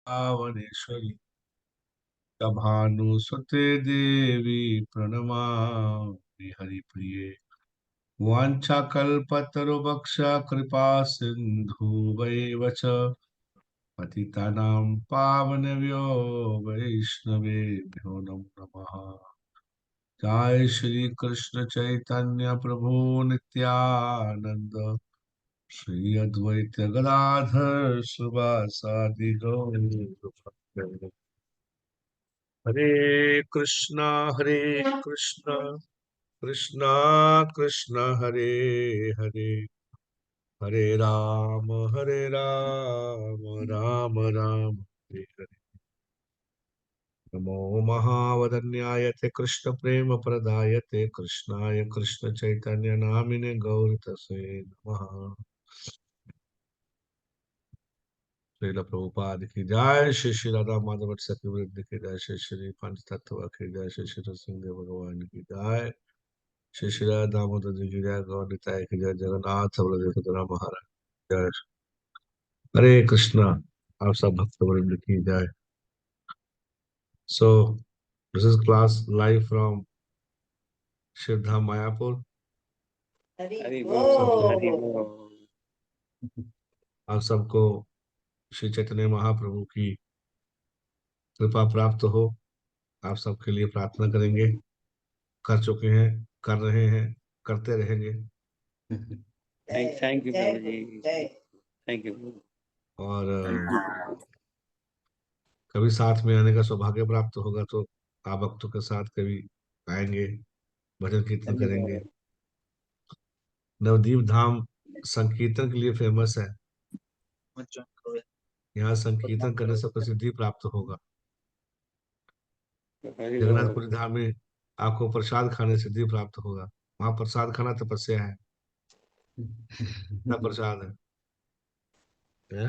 पावनेश्वरी भानुसुते देवी प्रणमामि हरिप्रिये वाञ्छाकल्पतरुभक्ष कृपा सिन्धु वैव च पतितानां पावनेभ्यो वैष्णवेभ्यो नमो नमः। जय श्री कृष्ण चैतन्य प्रभु नित्यानंद श्री अद्वैत गदाधर श्रीवासादि गौर भक्तवृंद। हरे कृष्णा कृष्णा कृष्णा कृष्णा हरे हरे हरे राम राम राम हरे हरे। नमो महावदन्याय ते कृष्ण प्रेम प्रदाय ते कृष्णाय कृष्ण चैतन्य नामिने गौर तसे नमः। श्रील प्रभुपाद की जय। श्री श्री राधा माधव सखी वृंद की जय। श्री श्री पंच तत्व की जय। श्री श्री नरसिंह भगवान की जय। श्री श्री राधा दामोदर जी की जय। गौर निताय की जय। जगन्नाथ बलदेव महाराज जय। हरे कृष्णा। आप सब भक्त वृंद की जय। So this is class live from Shivdham Mayapur. Hari सबको बोल। आप सबको श्री चैतन्य महाप्रभु की कृपा प्राप्त हो। आप सबके लिए प्रार्थना करेंगे। कर चुके हैं, कर रहे हैं, करते रहेंगे। Thank you Prabhu ji. Thank you. और कभी साथ में आने का सौभाग्य प्राप्त होगा तो आप भक्तों के साथ कभी आएंगे, भजन कीर्तन करेंगे। धन्यवाद। नवदीप धाम संकीर्तन के लिए फेमस है। यहाँ संकीर्तन करने से प्रसिद्धि प्राप्त होगा। हरि बोल। जगन्नाथपुरी धाम में आपको प्रसाद खाने से सिद्धि प्राप्त होगा। वहां प्रसाद खाना तपस्या है। इतना प्रसाद है।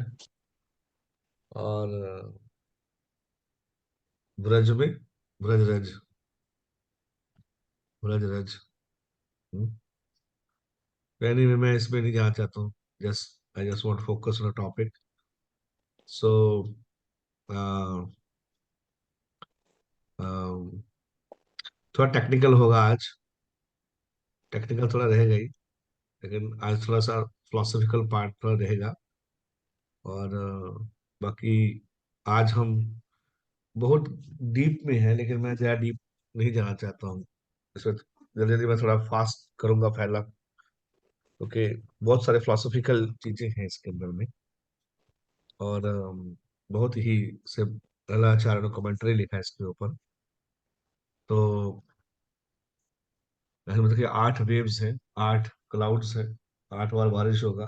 और ब्रज में ब्रज रज ब्रज रज। एनीवे मैं इसमें नहीं जाना चाहता हूँ। Just I just want focus on a topic. So थोड़ा टेक्निकल होगा आज। टेक्निकल थोड़ा रहेगा ही, लेकिन आज थोड़ा सा फिलोसफिकल पार्ट थोड़ा रहेगा। और बाकी आज हम बहुत डीप में है, लेकिन मैं ज़्यादा डीप नहीं जाना चाहता हूँ। इसमें जल्दी जल्दी मैं थोड़ा फास्ट करूंगा फैला, क्योंकि बहुत सारे फिलोसफिकल चीजें हैं इसके अंदर में। और बहुत ही से आचार्य ने कमेंट्री लिखा है इसके ऊपर। तो ऐसे मतलब कि 8 वेव्स हैं, 8 क्लाउड्स हैं, 8 बार बारिश होगा।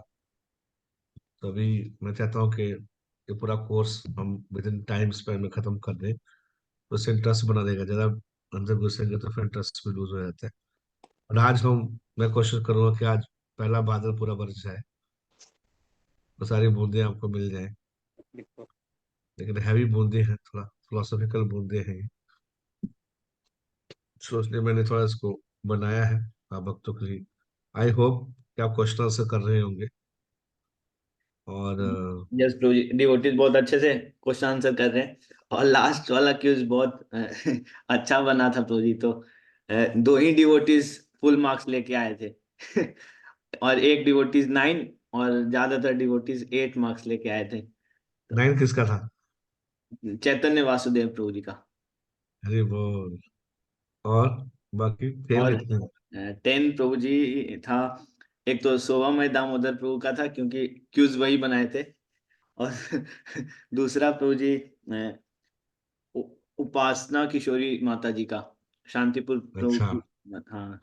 तो अभी मैं चाहता हूँ कि ये पूरा कोर्स हम विद इन टाइम स्पेन में खत्म कर दें, तो उससे इंटरेस्ट बना रहेगा। ज़्यादा अंदर घुसेंगे तो फिर इंटरेस्ट भी लूज हो जाता है। और आज मैं कोशिश करूंगा कि आज पहला बादल पूरा बरस जाए, तो सारी बूंदे आपको मिल जाए। लेकिन हैवी बूंदे हैं, थोड़ा फिलोसॉफिकल बूंदे हैं। सोचने मैंने थोड़ा इसको बनाया है आप भक्तों के लिए। आई होप कि आप क्वेश्चन आंसर कर रहे होंगे। और यस प्रभु जी, डिवोटीज बहुत अच्छे से क्वेश्चन आंसर कर रहे हैं। और लास्ट वाला क्यूज बहुत अच्छा बना था प्रभु जी। तो दो ही डिवोटीज फुल मार्क्स लेके आए थे। और एक डिवोटीज 9 और ज्यादातर डिवोटीज 8 मार्क्स लेके आए थे। तो 9 किसका था? चैतन्य वासुदेव प्रभु जी का। अरे बोल। और बाकी फेल और कितने? 10 प्रभु जी था। एक तो शोभामय दामोदर प्रभु का था, क्योंकि क्यूज वही बनाए थे। और दूसरा प्रभु जी उ- उपासना किशोरी माता जी का, शांतिपुर प्रभु अच्छा, की। हाँ।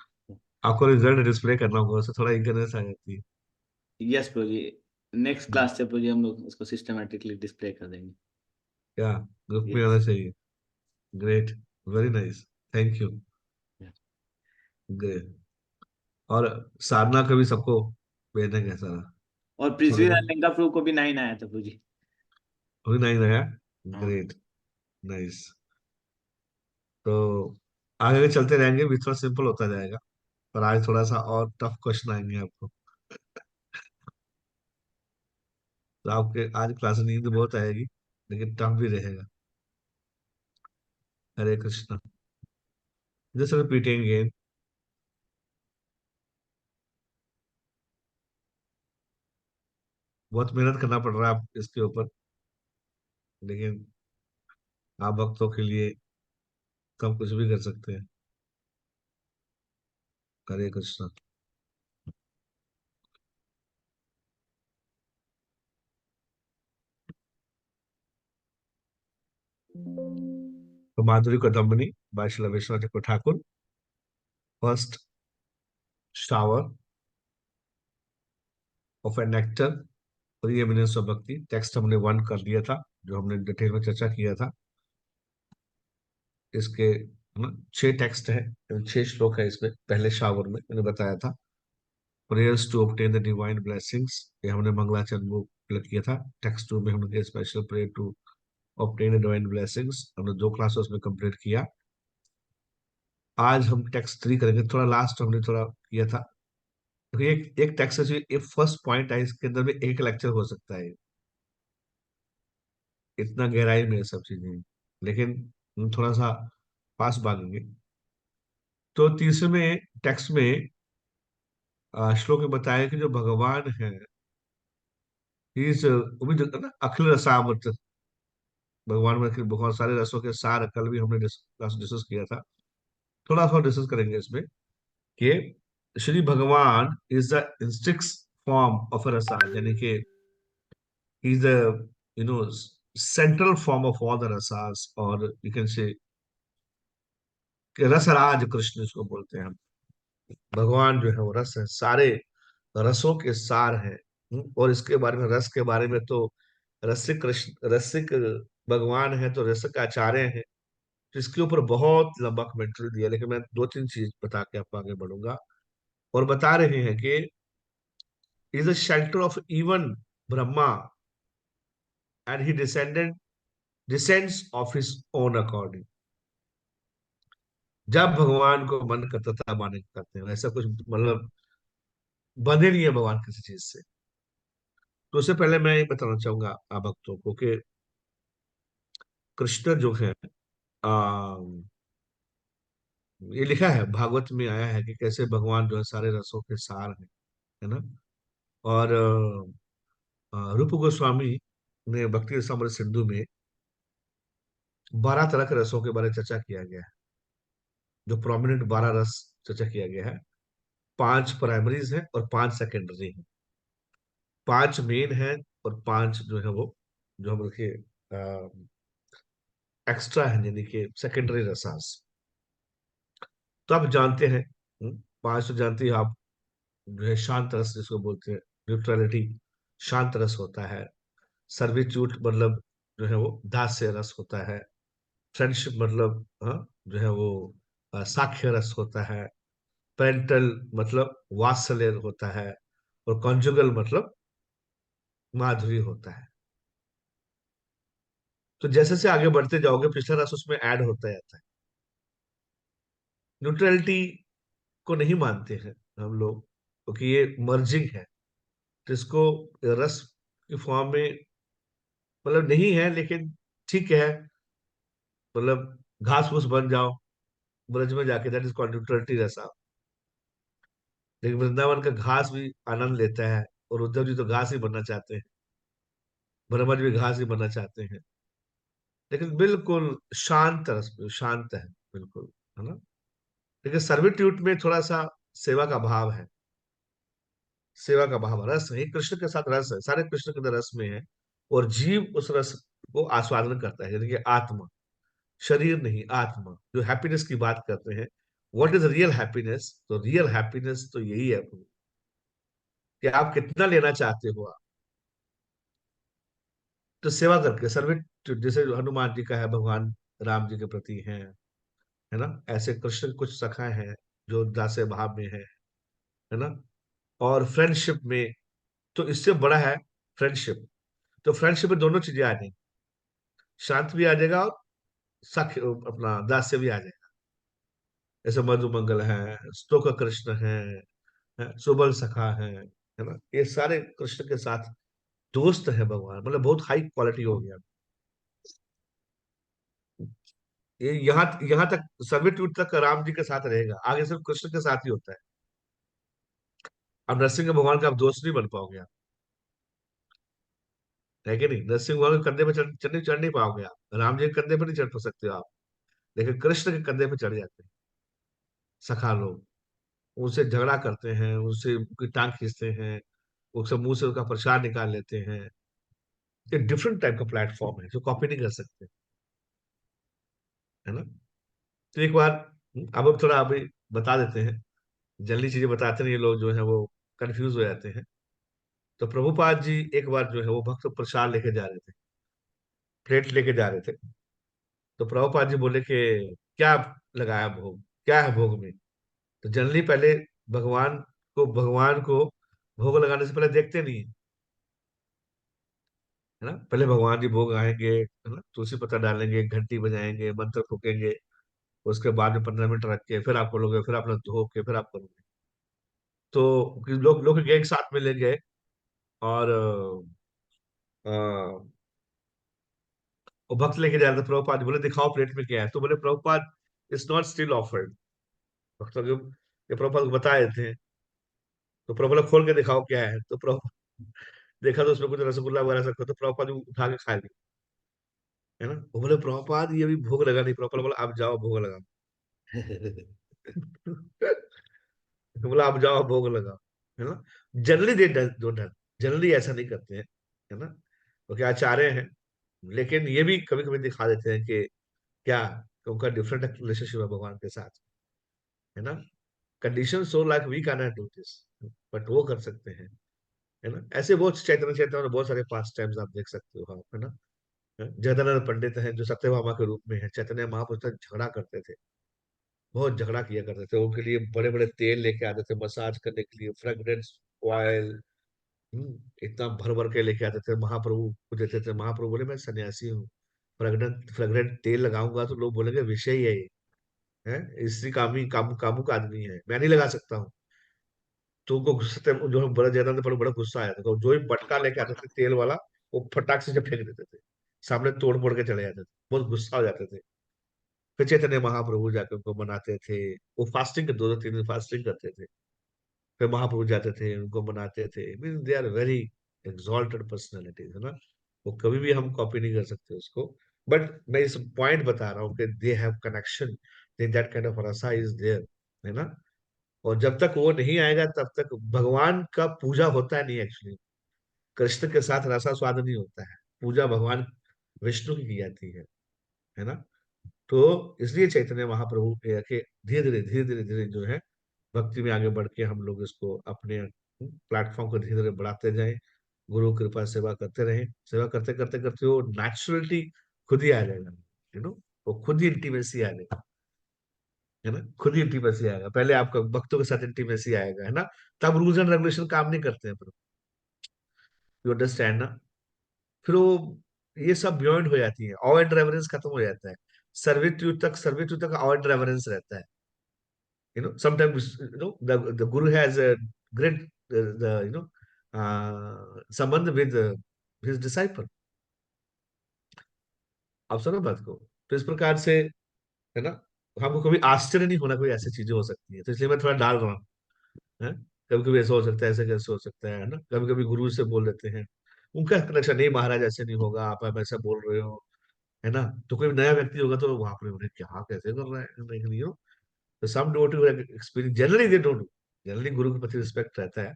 आपको रिजल्ट डिस्प्ले करना होगा, उससे थोड़ा इगरनेस आ जाती है। यस प्रभु जी। नेक्स्ट क्लास से प्रभु जी हम लोग उसको सिस्टमेटिकली डिस्प्ले कर देंगे। क्या ग्रुप में यस। आना चाहिए? Great, very nice, thank you. Great. और साधना का भी सबको भेजेंगे सारा। और थोड़े पृथ्वीराज दिन लिंगा प्रभु को भी 9 आया था प्रभु जी। अभी 9 आया। हाँ। Great, nice. तो आगे चलते रहेंगे, भी थोड़ा सिंपल होता जाएगा। पर आज थोड़ा सा और टफ क्वेश्चन आएंगे आपको। तो आपके आज क्लास नींद बहुत आएगी। लेकिन टफ भी रहेगा। Hare Krishna. Just repeating again. बहुत मेहनत करना पड़ रहा है आप इसके ऊपर, लेकिन आप भक्तों के लिए तो हम कुछ भी कर सकते हैं। हरे कृष्णा। तो Madhuri Kadambini by Shri Vishwanath Thakur. First shower of an actor, preeminence of bhakti. Text हमने वन कर लिया था, जो हमने डिटेल में चर्चा किया था। इसके ना 6 टेक्स्ट है, 6 श्लोक है इसमें। पहले शावर में मैंने बताया था prayers to obtain the divine blessings, ये हमने मंगलाचरण में उपलब्ध किया था। टेक्स्ट 2 में हमने special prayer to obtain the divine blessings, हमने 2 क्लास उसमें कंप्लीट किया। आज हम टेक्स्ट 3 करेंगे। थोड़ा लास्ट हमने थोड़ा किया था, क्योंकि एक एक टेक्स्ट है, एक फर्स्ट पॉइंट है, इसके अंदर में एक लेक्चर हो सकता है। इतना गहराई में ये सब चीजें हैं। लेकिन हम थोड़ा सा पास भागेंगे। तो तीसरे टेक्स्ट में श्लोक में बताया कि जो भगवान है, इस वो भी जो ना अखिल रसामृत, भगवान में बहुत सारे रसों के सार, कल भी हमने डिस्कस किया था। थोड़ा सा डिस्कस करेंगे इसमें कि श्री भगवान is the instincts form of rasa, यानी कि is the you know central form of all the rasas, और यू कैन से रसराज कृष्ण इसको बोलते हैं हम। भगवान जो है वो रस है, सारे रसों के सार है। और इसके बारे में, रस के बारे में तो रसिक कृष्ण, रसिक भगवान है तो रसिक आचार्य हैं। तो इसके ऊपर बहुत लंबा कमेंट्री दिया, लेकिन मैं 2-3 चीज बता के आपको आगे बढ़ूंगा। और बता रहे हैं कि is a shelter of even Brahma, and he descends of his own according. जब भगवान को मन करता था माने करते हैं, ऐसा कुछ मतलब बंधे नहीं है भगवान किसी चीज से। तो उससे पहले मैं ये बताना चाहूंगा आप भक्तों को कि कृष्ण जो है, आ, ये लिखा है भागवत में आया है कि कैसे भगवान जो है सारे रसों के सार है ना। और रूप गोस्वामी ने भक्ति रसामृत सिंधु में 12 तरह के रसों के बारे में चर्चा किया गया है। जो प्रोमिनेंट 12 रस चर्चा किया गया है। 5 प्राइमरीज हैं और 5 सेकेंडरी हैं। 5 मेन हैं, और 5 जो है वो, जो हम रखे एक्स्ट्रा है, यानी कि सेकेंडरी रसास। तो आप जानते हैं, 5 तो जानते हैं आप। जो है शांत रस जिसको बोलते हैं, न्यूट्रलिटी, शांत रस होता है। सर्विट्यूट मतलब जो है वो दास्य रस होता है। फ्रेंडशिप मतलब जो है वो साख्य रस होता है। पेरेंटल मतलब वात्सल्य होता है। और कॉन्जुगल मतलब माधुरी होता है। तो जैसे से आगे बढ़ते जाओगे पिछला रस उसमें ऐड होता जाता है। न्यूट्रलिटी को नहीं मानते हैं हम लोग, क्योंकि ये मर्जिंग है। तो इसको रस की फॉर्म में मतलब नहीं है, लेकिन ठीक है। मतलब घास फूस बन जाओ ब्रज में जाके, दैट इज कॉल्ड न्यूट्रलिटी रसा। लेकिन वृंदावन का घास भी आनंद लेता है, और उद्धव जी तो घास ही बनना चाहते हैं। ब्रह्मा जी भी घास ही बनना चाहते हैं। लेकिन बिल्कुल शांत रस, शांत है बिल्कुल, है ना। लेकिन सर्विट्यूट में थोड़ा सा सेवा का भाव है। सेवा का भाव, रस है, कृष्ण के साथ रस है, सारे कृष्ण के अंदर रस में है। और जीव उस रस को आस्वादन करता है, यानी कि आत्मा, शरीर नहीं, आत्मा जो हैप्पीनेस की बात करते हैं। What is real happiness? तो रियल हैप्पीनेस तो यही है कि आप कितना लेना चाहते हो आप। तो सेवा करके सर्विट, जैसे हनुमान जी का है भगवान राम जी के प्रति है ना। ऐसे कृष्ण के कुछ सखा हैं जो दास्य भाव में है ना। और फ्रेंडशिप में तो इससे बड़ा है फ्रेंडशिप। तो फ्रेंडशिप में दोनों चीजें आ जाएंगी, शांत भी आ जाएगा और सख अपना दास्य भी आ जाएगा। जैसे मधुमंगल है, स्तोक कृष्ण है, सुबल सखा है ना। ये सारे कृष्ण के साथ दोस्त है भगवान, मतलब बहुत हाई क्वालिटी हो गया। ये यहाँ यहाँ तक सर्विट्यूड तक राम जी के साथ रहेगा, आगे सिर्फ कृष्ण के साथ ही होता है। अब नरसिंह भगवान का आप दोस्त नहीं बन पाओगे आप, है कि नहीं? नरसिंह भगवान के कंधे पे चढ़ नहीं पाओगे आप, राम जी के कंधे पे नहीं चढ़ सकते हो आप, लेकिन कृष्ण के कंधे पे चढ़ जाते हैं सखा लोग। उनसे झगड़ा करते हैं, उनसे उनकी टांग खींचते हैं, उससे मुंह से उसका प्रसाद निकाल लेते हैं। ये डिफरेंट टाइप का प्लेटफॉर्म है जो कॉपी नहीं कर सकते, है ना? तो एक बार अब थोड़ा अभी बता देते हैं, जल्दी चीजें बताते नहीं ये लोग जो है वो कंफ्यूज हो जाते हैं। तो प्रभुपाद जी एक बार जो है वो भक्त प्रसाद लेके जा रहे थे, प्लेट लेके जा रहे थे। तो प्रभुपाद जी बोले कि क्या लगाया भोग, क्या है भोग में? तो जनरली पहले भगवान को भोग लगाने से पहले देखते नहीं है, है ना? पहले भगवान जी भोग आएंगे, है ना, तुलसी पत्ता डालेंगे, घंटी बजाएंगे, मंत्र फूकेंगे, उसके बाद में 15 मिनट रख के फिर आप बोलोगे, फिर आप लोग धो के फिर आप करोगे। तो लोग लोग एक साथ में ले गए और अ, वो भक्त लेके जा रहे थे। प्रभुपाद बोले दिखाओ प्लेट में क्या है, तो बोले Prabhupada it's not still offered. भक्तों को ये प्रभुपाद को बताए थे। तो प्रभु बोला खोल के दिखाओ क्या है, तो प्रभु देखा तो उसमें कुछ रसगुल्ला वगैरह सब, तो प्रभुपाद ने उठा के खा लिया, है ना? वो बोले प्रभुपाद ये अभी भोग लगा नहीं। प्रभुपाद बोला आप जाओ भोग लगा। तो बोला आप जाओ भोग लगाओ, है ना? जनरली दे डोंट, जनरली ऐसा नहीं करते हैं, है ना? वो क्या आचार्य हैं, लेकिन ये भी कभी कभी दिखा देते हैं कि क्या, कि उनका डिफरेंट रिलेशनशिप है भगवान के साथ, है ना? Condition so like we can not do this, but वो कर सकते हैं, है ना? ऐसे बहुत चैतन्य चैतन्य और बहुत सारे पास टाइम्स आप देख सकते हो आप, है ना? जगदानंद पंडित हैं जो सत्यभामा के रूप में है, चैतन्य महापुरुष तक झगड़ा करते थे, बहुत झगड़ा किया करते थे, उनके लिए बड़े बड़े तेल लेके आते थे मसाज करने के लिए, फ्रेग्रेंस ऑयल, इतना भर भर के लेके आते थे, महाप्रभु को देते थे। महाप्रभु बोले मैं सन्यासी हूँ, फ्रेग्रेंट फ्रेग्रेंट तेल लगाऊंगा तो लोग बोलेंगे विषय ही है ये, है स्त्री कामी कामुक आदमी है, मैं नहीं लगा सकता हूँ। तो उनको गुस्सा जो बड़ा जयनंद पर बड़ा गुस्सा आया था, तो जो ही मटका लेके आते थे तेल वाला, वो फटाक से जब फेंक देते थे, सामने तोड़ फोड़ के चले जाते थे, बहुत गुस्सा हो जाते थे। फिर चैतन्य महाप्रभु जाके उनको मनाते थे, वो फास्टिंग, दो दो तीन दिन फास्टिंग करते थे, फिर महाप्रभु जाते थे उनको मनाते थे। Mean they are very exalted personalities, है ना? वो कभी भी हम कॉपी नहीं कर सकते उसको। बट मैं इस पॉइंट बता रहा हूँ कि they have connection, that kind of रसा इज देयर, है ना? और जब तक वो नहीं आएगा तब तक भगवान का पूजा होता है नहीं एक्चुअली, कृष्ण के साथ रसा स्वाद नहीं होता है, पूजा भगवान विष्णु की जाती है ना? तो इसलिए चैतन्य महाप्रभु के धीरे धीरे धीरे धीरे धीरे जो है भक्ति में आगे बढ़ के हम लोग इसको अपने प्लेटफॉर्म को धीरे धीरे बढ़ाते जाएं, गुरु कृपा सेवा करते रहें, सेवा करते करते करते वो नेचुरलिटी खुद ही आ जाएगा, वो खुद ही इंटीमेसी आ जाएगा, है ना? खुद ही इंटीमेसी आएगा, पहले आपका भक्तों के साथ इंटीमेसी आएगा, है ना? तब रूल्स एंड रेगुलेशन काम नहीं करते हैं, यू अंडरस्टैंड ना? फिर वो ये सब बियॉन्ड हो जाती है, ऑ एंड रेवरेंस खत्म हो जाता है, सर्विट्यूड तक ऑ एंड रेवरेंस रहता है। Sometimes the guru has a great the संबंध with his disciple। आप सुनो बात को, तो इस प्रकार से, है ना? हमको कभी आश्चर्य नहीं होना कोई ऐसी चीजें हो सकती है, तो इसलिए मैं थोड़ा डाल रहा हूँ, है? कभी कभी ऐसा हो सकता है, ऐसे कैसे हो सकता है ना? कभी कभी गुरु से बोल देते हैं, उनका कनेक्शन नहीं, महाराज ऐसे नहीं होगा, आप ऐसा बोल रहे हो, है ना? तो कोई नया व्यक्ति होगा तो वहां पर उन्हें क्या कैसे कर रहा है, नहीं हो। तो some devotee who have experience, generally they don't do, generally गुरु के प्रति रिस्पेक्ट रहता है,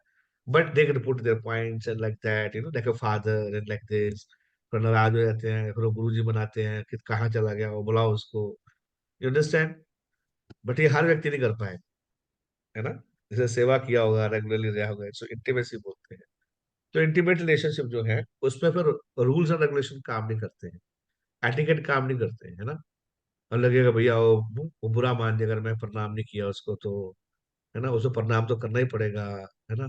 but they can put their points and like that, like a father and like this। फिर नाराज हो जाते हैं, फिर वो गुरु जी मनाते हैं कि कहाँ चला गया वो, बुलाओ उसको, यू अंडरस्टैंड? बट ये हर व्यक्ति नहीं कर पाए, है ना? जैसे सेवा किया होगा, रेगुलरली रहा होगा, सो इंटीमेसी बोलते हैं। तो इंटीमेट रिलेशनशिप जो है उसमें फिर रूल्स एंड रेगुलेशन काम नहीं करते हैं, एटिकेट काम नहीं करते हैं, है ना? और लगेगा भैया वो बुरा मान जाए अगर मैं प्रणाम नहीं किया उसको तो, है ना? उसे प्रणाम तो करना ही पड़ेगा, है ना?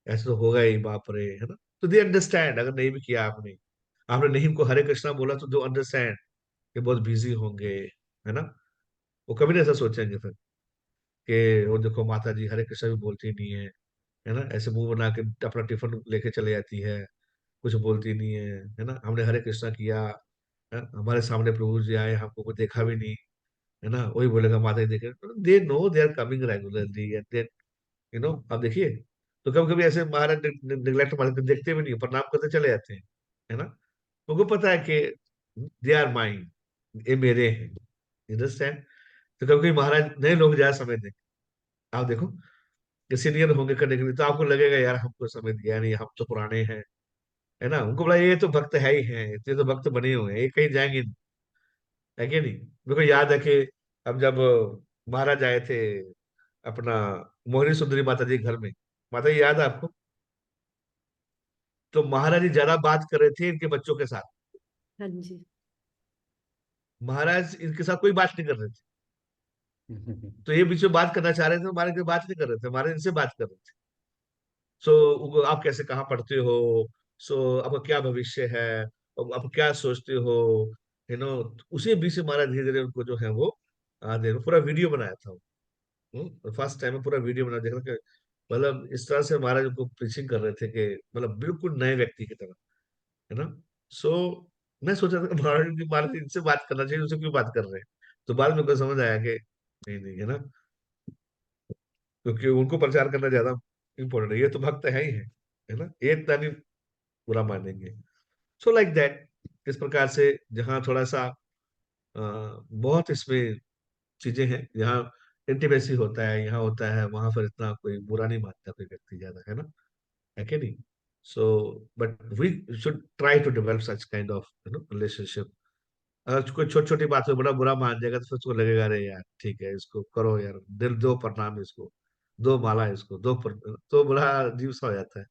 ऐसे तो होगा ही, बाप रे, है ना? तो दे अंडरस्टैंड, अगर नहीं भी किया आपने, आपने नहीं इनको हरे कृष्णा बोला तो दो अंडरस्टैंड कि बहुत बिजी होंगे, है ना? वो कभी नहीं ऐसा सोचेंगे फिर कि वो देखो माता जी हरे कृष्णा भी बोलती नहीं है ना? ऐसे मुंह बना के अपना टिफिन लेके चले जाती है, कुछ बोलती नहीं है ना? हमने हरे कृष्णा किया, है? हमारे सामने प्रभु जी आए, हमको कोई देखा भी नहीं, है ना, वही बोलेगा माता जी देखे, they know they are coming regularly and they, आप देखिए। तो कभी कभी ऐसे महाराज निगलेक्ट मारते, देखते भी नहीं, प्रणाम करते चले जाते हैं, है ना। उनको पता है कि दे आर माइंड, ये मेरे हैं, अंडरस्टैंड। तो कभी कभी महाराज नए लोग ज्यादा समय दें, आप देखो कि सीनियर होंगे करने के लिए, तो आपको लगेगा यार हमको समय दिया नहीं, हम तो पुराने हैं, है ना। उनको बोला ये तो भक्त है ही है, ये तो भक्त बने हुए हैं, ये कहीं जाएंगे नहीं, है कि नहीं। मेरे को याद है कि अब जब महाराज आए थे अपना मोहनी सुंदरी माता जी के घर में, माता जी याद है आपको, तो महाराज जी ज्यादा बात कर रहे थे इनके बच्चों के साथ, हाँ जी। महाराज इनके साथ कोई बात नहीं कर रहे थे। तो ये बीच में बात करना चाह रहे थे, महाराज की बात नहीं कर रहे थे, महाराज इनसे बात कर रहे थे। सो आप कैसे, कहाँ पढ़ते हो, सो आपका क्या भविष्य है, आप क्या सोचते हो, उसी बीच में महाराज धीरे धीरे उनको जो है वो पूरा वीडियो बनाया था। फर्स्ट टाइम में पूरा वीडियो बना देखा कि मतलब इस तरह से महाराज उनको प्रीचिंग कर रहे थे कि मतलब बिल्कुल नए व्यक्ति की तरह, है ना। सो मैं सोचा था कि महाराज इनसे बात करना चाहिए, उनसे क्यों बात कर रहे हैं। तो बाद में को समझ आया कि नहीं नहीं, है ना, क्योंकि उनको प्रचार करना ज्यादा इंपॉर्टेंट है, ये तो भक्त है ना, ये इतना नहीं बुरा मानेंगे। सो लाइक दैट, इस प्रकार से जहाँ थोड़ा सा बहुत इसमें चीजें हैं, यहाँ इंटीमेसी होता है, यहाँ होता है, वहां पर इतना कोई बुरा नहीं मानता कोई व्यक्ति ज्यादा, है ना, है कि नहीं। So but we should try to develop such kind of relationship. अगर कोई छोटी छोटी बात में बड़ा बुरा मान जाएगा तो फिर उसको लगेगा अरे यार ठीक है, इसको करो यार, दिल दो प्रणाम इसको, दो माला इसको दो तो बड़ा अजीब सा हो जाता है।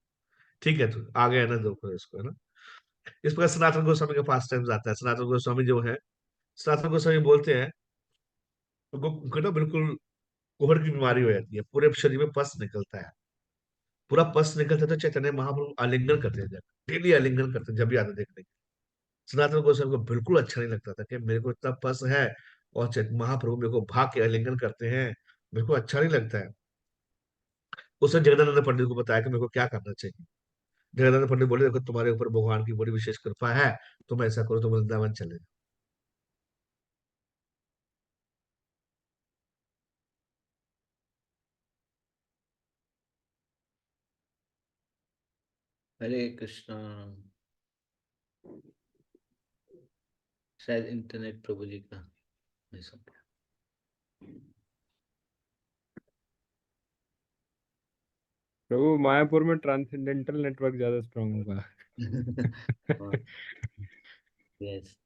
ठीक है, तो आ गया ना, दो करो इसको, है ना। इस प्रकार सनातन गोस्वामी के पास टाइम आता है। सनातन गोस्वामी जो है, सनातन गोस्वामी बोलते हैं, उनको ना बिल्कुल कुहर की बीमारी हो जाती है, पूरे शरीर में पस निकलता है, पूरा पस निकलता है। तो चैतन्य महाप्रभु आलिंगन करते हैं, डेली आलिंगन करते हैं जब भी आते देखने। सनातन गोस्वामी को बिल्कुल अच्छा नहीं लगता था कि मेरे को इतना पस है और महाप्रभु मेरे को भाग के आलिंगन करते हैं, मेरे को अच्छा नहीं लगता है। उसने जगदानंद पंडित को बताया कि मेरे को क्या करना चाहिए। जगदानंद पंडित बोले देखो तुम्हारे ऊपर भगवान की बड़ी विशेष कृपा है, तुम ऐसा करो, तुम वृंदावन चले जाओ। हरे कृष्णा। शायद इंटरनेट प्रभु जी का मिस हो प्रभु मायापुर में ट्रांसेंडेंटल नेटवर्क ज्यादा स्ट्रांग होगा। गया। यस।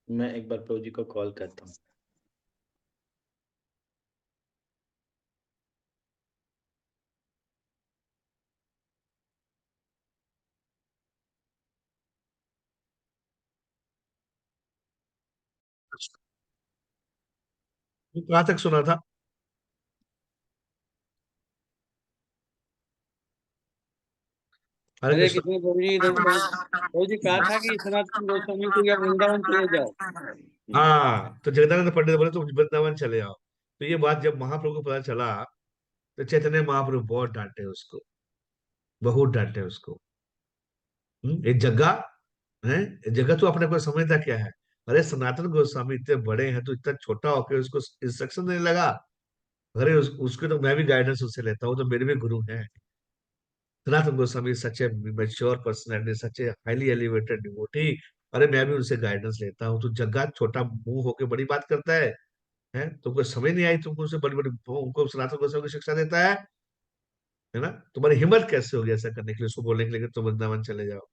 मैं एक बार प्रभु जी को कॉल करता हूँ। कहाँ तक सुना था। हरे हरे कृष्ण। कृष्ण प्रभु जी, देखो प्रभु जी कहा था कि सनातन गोस्वामी को या वृंदावन चले जाओ। हाँ, तो जगदानंद पंडित बोले तुम वृंदावन चले आओ। तो ये बात जब महाप्रभु को पता चला, तो चैतन्य महाप्रभु बहुत डांटे उसको, बहुत डांटे उसको। ये जगह है, ये जगह तो अपने को समझता क्या है। अरे सनातन गोस्वामी इतने बड़े हैं, तो इतना छोटा होकर उसको इंस्ट्रक्शन देने लगा। अरे उसके तो मैं भी गाइडेंस उससे लेता हूँ, तो मेरे भी गुरु हैं। Sanatan Goswami such a mature personality, such a highly elevated devotee. अरे मैं भी उनसे गाइडेंस लेता हूँ, तो जगह छोटा मुंह होके बड़ी बात करता है, तुमको समझ नहीं आई, तुमको उसे बड़ी बड़ी उनको सनातन गोस्वामी की शिक्षा देता है ना। तुम्हारी हिम्मत कैसे होगी ऐसा करने के लिए, उसको बोलने के लिए कि तुम वृंदावन चले जाओ।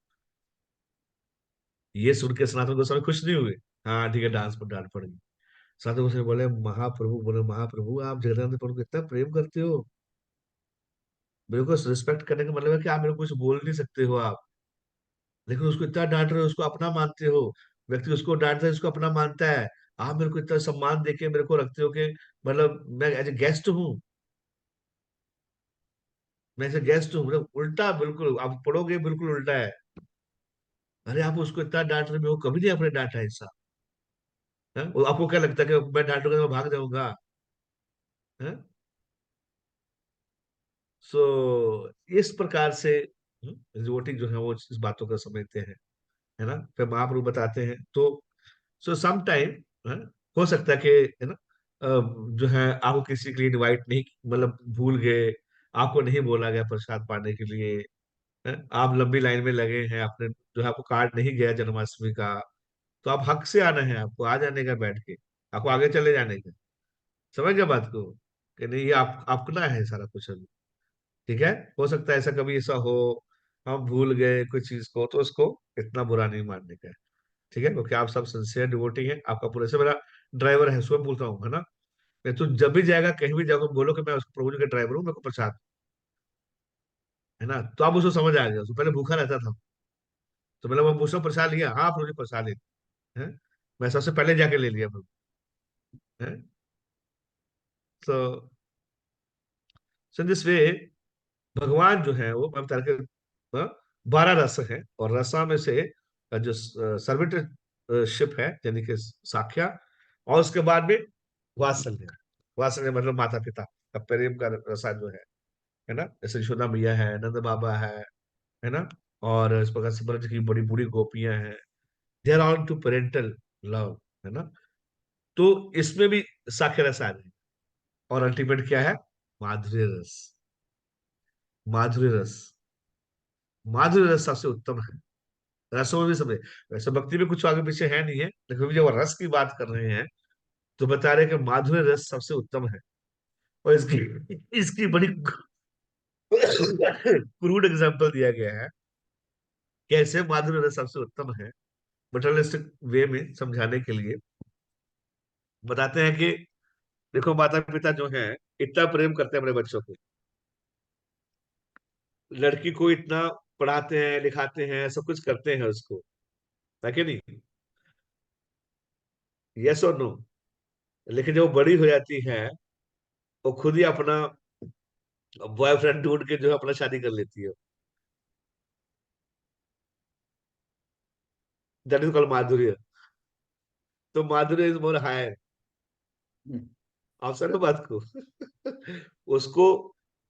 ये सुन के सनातन गोस्वामी खुश नहीं हुए। हाँ ठीक है, डांस पर डांट पड़ गई। सनातन गोस्वामी बोले महाप्रभु आप जगदानंद प्रभु को इतना प्रेम करते हो, मेरे को रिस्पेक्ट करने का मतलब है कि आप मेरे को कुछ बोल नहीं सकते हो आप, लेकिन उसको इतना डांट रहे हो, उसको अपना मानते हो। व्यक्ति उसको डांटता है, उसको अपना मानता है, आप मेरे को इतना सम्मान देके मेरे को रखते हो कि मतलब मैं एज ए गेस्ट हूँ, मैं एज ए गेस्ट हूँ, मतलब उल्टा बिल्कुल आप पढ़ोगे, बिल्कुल उल्टा है। अरे आप उसको इतना डांट रहे हो, मेरे को कभी नहीं आपने डांटा ऐसा। है? वो आपको क्या लगता है कि मैं डांटूंगा तो मैं भाग जाऊंगा। है। सो इस प्रकार से डिवोटी जो है वो इस बातों को समझते हैं, है ना। फिर महाप्रभु बताते हैं तो सो सम टाइम हो सकता है कि, है ना, जो है आपको किसी के लिए इनवाइट नहीं, मतलब भूल गए, आपको नहीं बोला गया प्रसाद पाने के लिए, है? आप लंबी लाइन में लगे हैं, आपने जो है आपको कार्ड नहीं गया जन्माष्टमी का, तो आप हक से आना है, आपको आ जाने का बैठ के, आपको आगे चले जाने का। समझ गए बात को, कि नहीं ये आप अपना है सारा कुछ अभी। ठीक है, हो सकता है ऐसा कभी ऐसा हो, हम भूल गए कोई चीज को, तो उसको इतना बुरा नहीं मानने का है। ठीक है, क्योंकि आप सब सिंसियर डिवोटी हैं, आपका पूरा से मेरा ड्राइवर है, सुबह बोलता हूँ, है ना। मैं तो जब भी जाएगा कहीं भी जाओगे बोलो कि मैं उस प्रभु जी का ड्राइवर हूँ, मेरे को प्रसाद, है ना, तो आप उसको समझ आ गया। उसको पहले भूखा रहता था, तो मतलब वो पूछना प्रसाद लिया, हाँ प्रभु जी प्रसाद ले, है, मैं सबसे पहले जाके ले लिया प्रभु, है। तो सो दिस वे भगवान जो है वो मैं बता के, 12 रस है, और रसा में से जो सर्विटरशिप है, यानी कि साख्या, और उसके बाद में वात्सल्य। वात्सल्य मतलब माता पिता का प्रेम का रसा जो है ना, जैसे यशोदा मैया है, नंद बाबा है ना, और इस प्रकार से ब्रज की बड़ी बूढ़ी गोपियां हैं, they are all to parental love, है ना। तो इसमें भी साख्य रस आ गई, और अल्टीमेट क्या है, माधुर्य रस। माधुर्य रस, माधुर्य रस सबसे उत्तम है रसों में भी समझे। वैसे भक्ति में कुछ आगे पीछे है नहीं है, लेकिन अभी जब रस की बात कर रहे हैं तो बता रहे हैं कि माधुर्य रस सबसे उत्तम है। और इसकी इसकी बड़ी क्रूड एग्जांपल दिया गया है, कैसे माधुर्य रस सबसे उत्तम है, मटेरियलिस्टिक वे में समझाने के लिए बताते हैं कि देखो माता पिता जो हैं इतना प्रेम करते हैं अपने बच्चों को, लड़की को इतना पढ़ाते हैं लिखाते हैं, सब कुछ करते हैं उसको, है कि नहीं, यस और नो। लेकिन जब वो बड़ी हो जाती है, वो खुद ही अपना बॉयफ्रेंड ढूंढ के जो है अपना शादी कर लेती है। दैट इज कॉल्ड माधुर्य। तो माधुर्य इज मोर हायर। हम्म। आप समझ बात को। उसको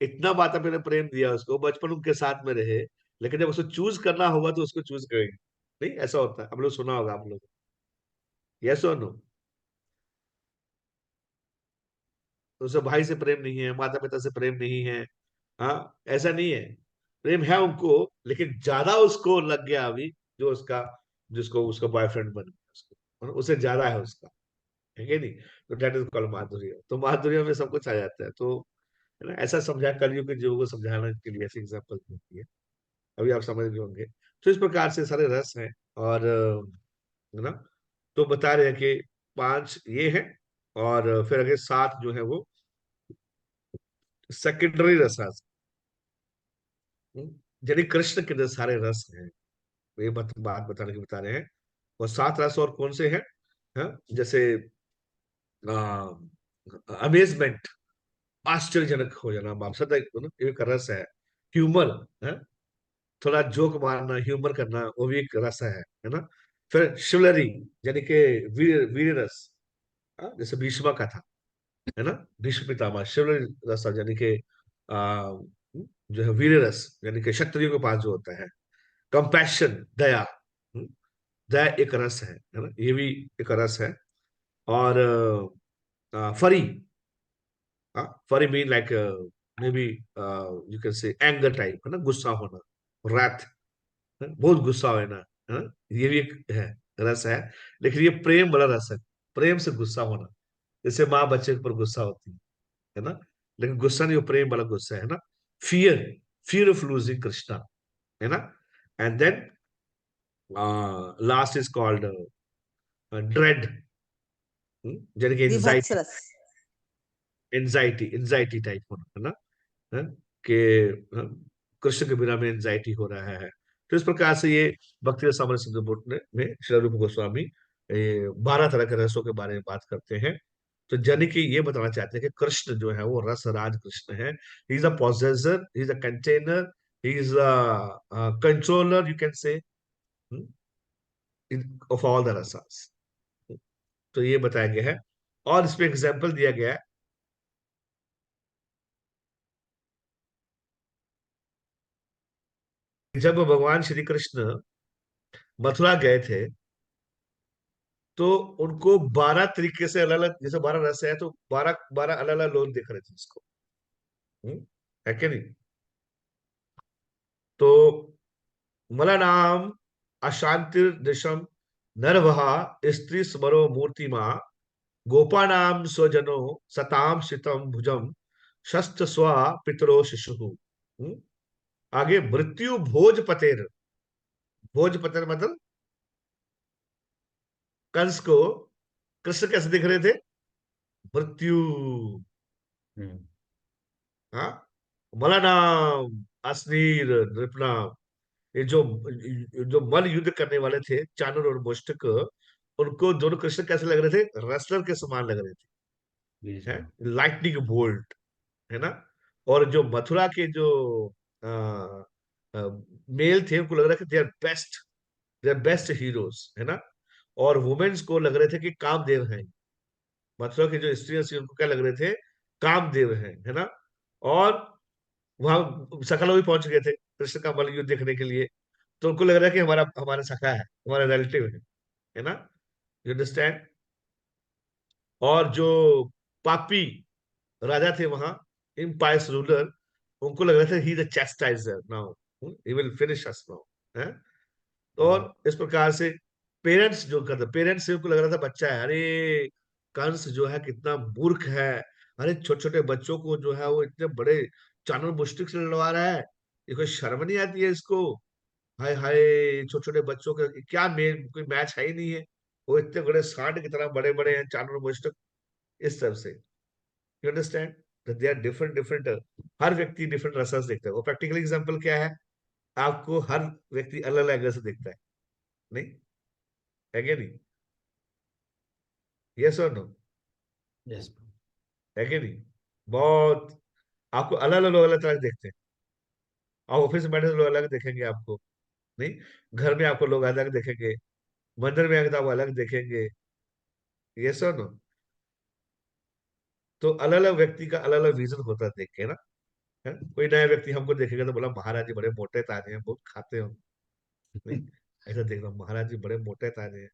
इतना माता पिता ने प्रेम दिया, उसको बचपन उनके साथ में रहे, लेकिन जब उसको चूज करना होगा तो उसको चूज करेंगे। नहीं, ऐसा होता है, हम लोग सुना होगा आप लोग, यस और नो। तो उसे भाई से प्रेम नहीं है, माता पिता से प्रेम नहीं है, हाँ, ऐसा नहीं है। प्रेम है उनको, लेकिन ज्यादा उसको लग गया अभी, जो उसका, जिसको उसका बॉयफ्रेंड बन गया उसको, और उसे ज्यादा है उसका, है कि नहीं। तो डेट इज कॉल्ड माधुर्य। तो माधुर्य में सब कुछ आ जाता है। तो है ना, ऐसा समझा, कलयुग के जीवों को समझाने के लिए ऐसी एग्जाम्पल होती है, अभी आप समझ गए होंगे। तो इस प्रकार से सारे रस हैं, और है ना। तो बता रहे हैं कि 5 ये है, और फिर अगर 7 जो है वो सेकेंडरी रस है। यानी कृष्ण के जो सारे रस हैं, ये बात बताने के बता रहे हैं। और 7 रस और कौन से हैं, हाँ? जैसे अमेजमेंट, आश्चर्यजनक हो जाना, आप सदा एक रस है। ह्यूमर है, थोड़ा जोक मारना, ह्यूमर करना, वो भी एक रस है ना। फिर शिवलरी, यानी कि वीर रस, हाँ, जैसे भीष्म का था, है ना, भीष्म पितामह, शिवलरी रस, यानी कि आ, जो है वीर रस, यानी कि क्षत्रियो के पास जो होता है। कंपैशन, दया, दया एक रस है ना, ये भी एक रस है। और फरी, फरी mean like may be you can से एंगर टाइप, है ना, गुस्सा होना, रैथ, बहुत गुस्सा होना, है ना, ये भी एक है, रस है। लेकिन ये प्रेम बड़ा रस है, प्रेम से गुस्सा होना, जैसे माँ बच्चे के ऊपर गुस्सा होती है ना, लेकिन गुस्सा नहीं, वो प्रेम वाला गुस्सा है ना। Fear, fear of losing Krishna, है ना। And then last is called dread, यानी कि विभत्स एंजाइटी, रस। एंजाइटी टाइप होना, है ना, है? कि हाँ, कृष्ण के बिना में एंजाइटी हो रहा है। तो इस प्रकार से ये भक्ति रसामृत सिंधु बुक में श्री रूप गोस्वामी 12 तरह के रसों के बारे में बात करते हैं। तो यानी कि ये बताना चाहते हैं कि कृष्ण जो है वो रस राज कृष्ण है। He is a possessor, he is a container, he is a controller, you can say, of all the rasas. तो ये बताया गया है, और इसमें एग्जाम्पल दिया गया है जब भगवान श्री कृष्ण मथुरा गए थे, तो उनको 12 तरीके से अलग अलग, जैसे 12 रस है, तो 12 अलग अलग लोग देख रहे थे उसको। है कि नहीं? तो मलनाम अशांतिर दिशम नरवहा स्त्री स्मरो मूर्तिमा गोपानाम स्वजनो सताम शितम भुजम शस्त्र स्वा पितरो शिशु। आगे मृत्यु भोज पतेर। भोज पतेर मतलब कंस को कृष्ण कैसे दिख रहे थे? मृत्यु। हम्म। हाँ। मलानाम अश्नीर नृपनाम। ये जो जो मल युद्ध करने वाले थे, चाणूर और मुष्टक, उनको दोनों कृष्ण कैसे लग रहे थे? रेसलर के समान लग रहे थे। हैं? बिल्कुल। लाइटनिंग बोल्ट, है ना? और जो मथुरा के जो मेल थे, उनको लग रहा था they are best, they are best heroes, है ना? और वुमेन्स को लग रहे थे कि कामदेव हैं। मथुरा की जो स्त्रियां थी उनको क्या लग रहे थे? कामदेव हैं, है ना? और वहां सखा लोग भी पहुंच गए थे कृष्ण का बल युद्ध देखने के लिए। तो उनको लग रहा है कि हमारा हमारा सखा है, हमारा रिलेटिव है ना? You understand? और जो पापी राजा थे वहां, इम्पायस रूलर, उनको लग रहा था he the chastiser now, he will finish us now, है? हम्म। और इस प्रकार से पेरेंट्स जो करते, पेरेंट्स से उनको लग रहा था बच्चा है, अरे कंस जो है कितना मूर्ख है, अरे छोटे छोटे बच्चों को जो है वो इतने बड़े चाणूर मुष्टिक से लड़वा रहा है, ये कोई शर्म नहीं आती है इसको? हाय हाय, छोटे छोटे बच्चों के क्या कोई मैच है ही नहीं है, वो इतने बड़े सांड की तरह बड़े बड़े हैं चाणूर मुष्टिक। इस तरह से you understand they are different different. हर व्यक्ति डिफरेंट रसस देखता है। वो प्रैक्टिकल एग्जांपल क्या है? आपको हर व्यक्ति अलग अलग एंगल से देखता है, नहीं है कि नहीं? यस और नो? यस। है कि नहीं? बहुत। आपको अलग अलग लोग अलग तरह से देखते हैं। आप ऑफिस में बैठे तो लोग अलग देखेंगे आपको, नहीं? घर में आपको लोग अलग देखेंगे, मंदिर में आके तो आपको अलग देखेंगे। यस और नो? तो अलग अलग व्यक्ति का अलग अलग विजन होता है देख के ना, है? कोई नया व्यक्ति हमको देखेगा तो बोला महाराज जी बड़े मोटे ताजे हैं, बहुत खाते हो, नहीं? ऐसा देख रहा महाराज जी बड़े मोटे ताजे हैं,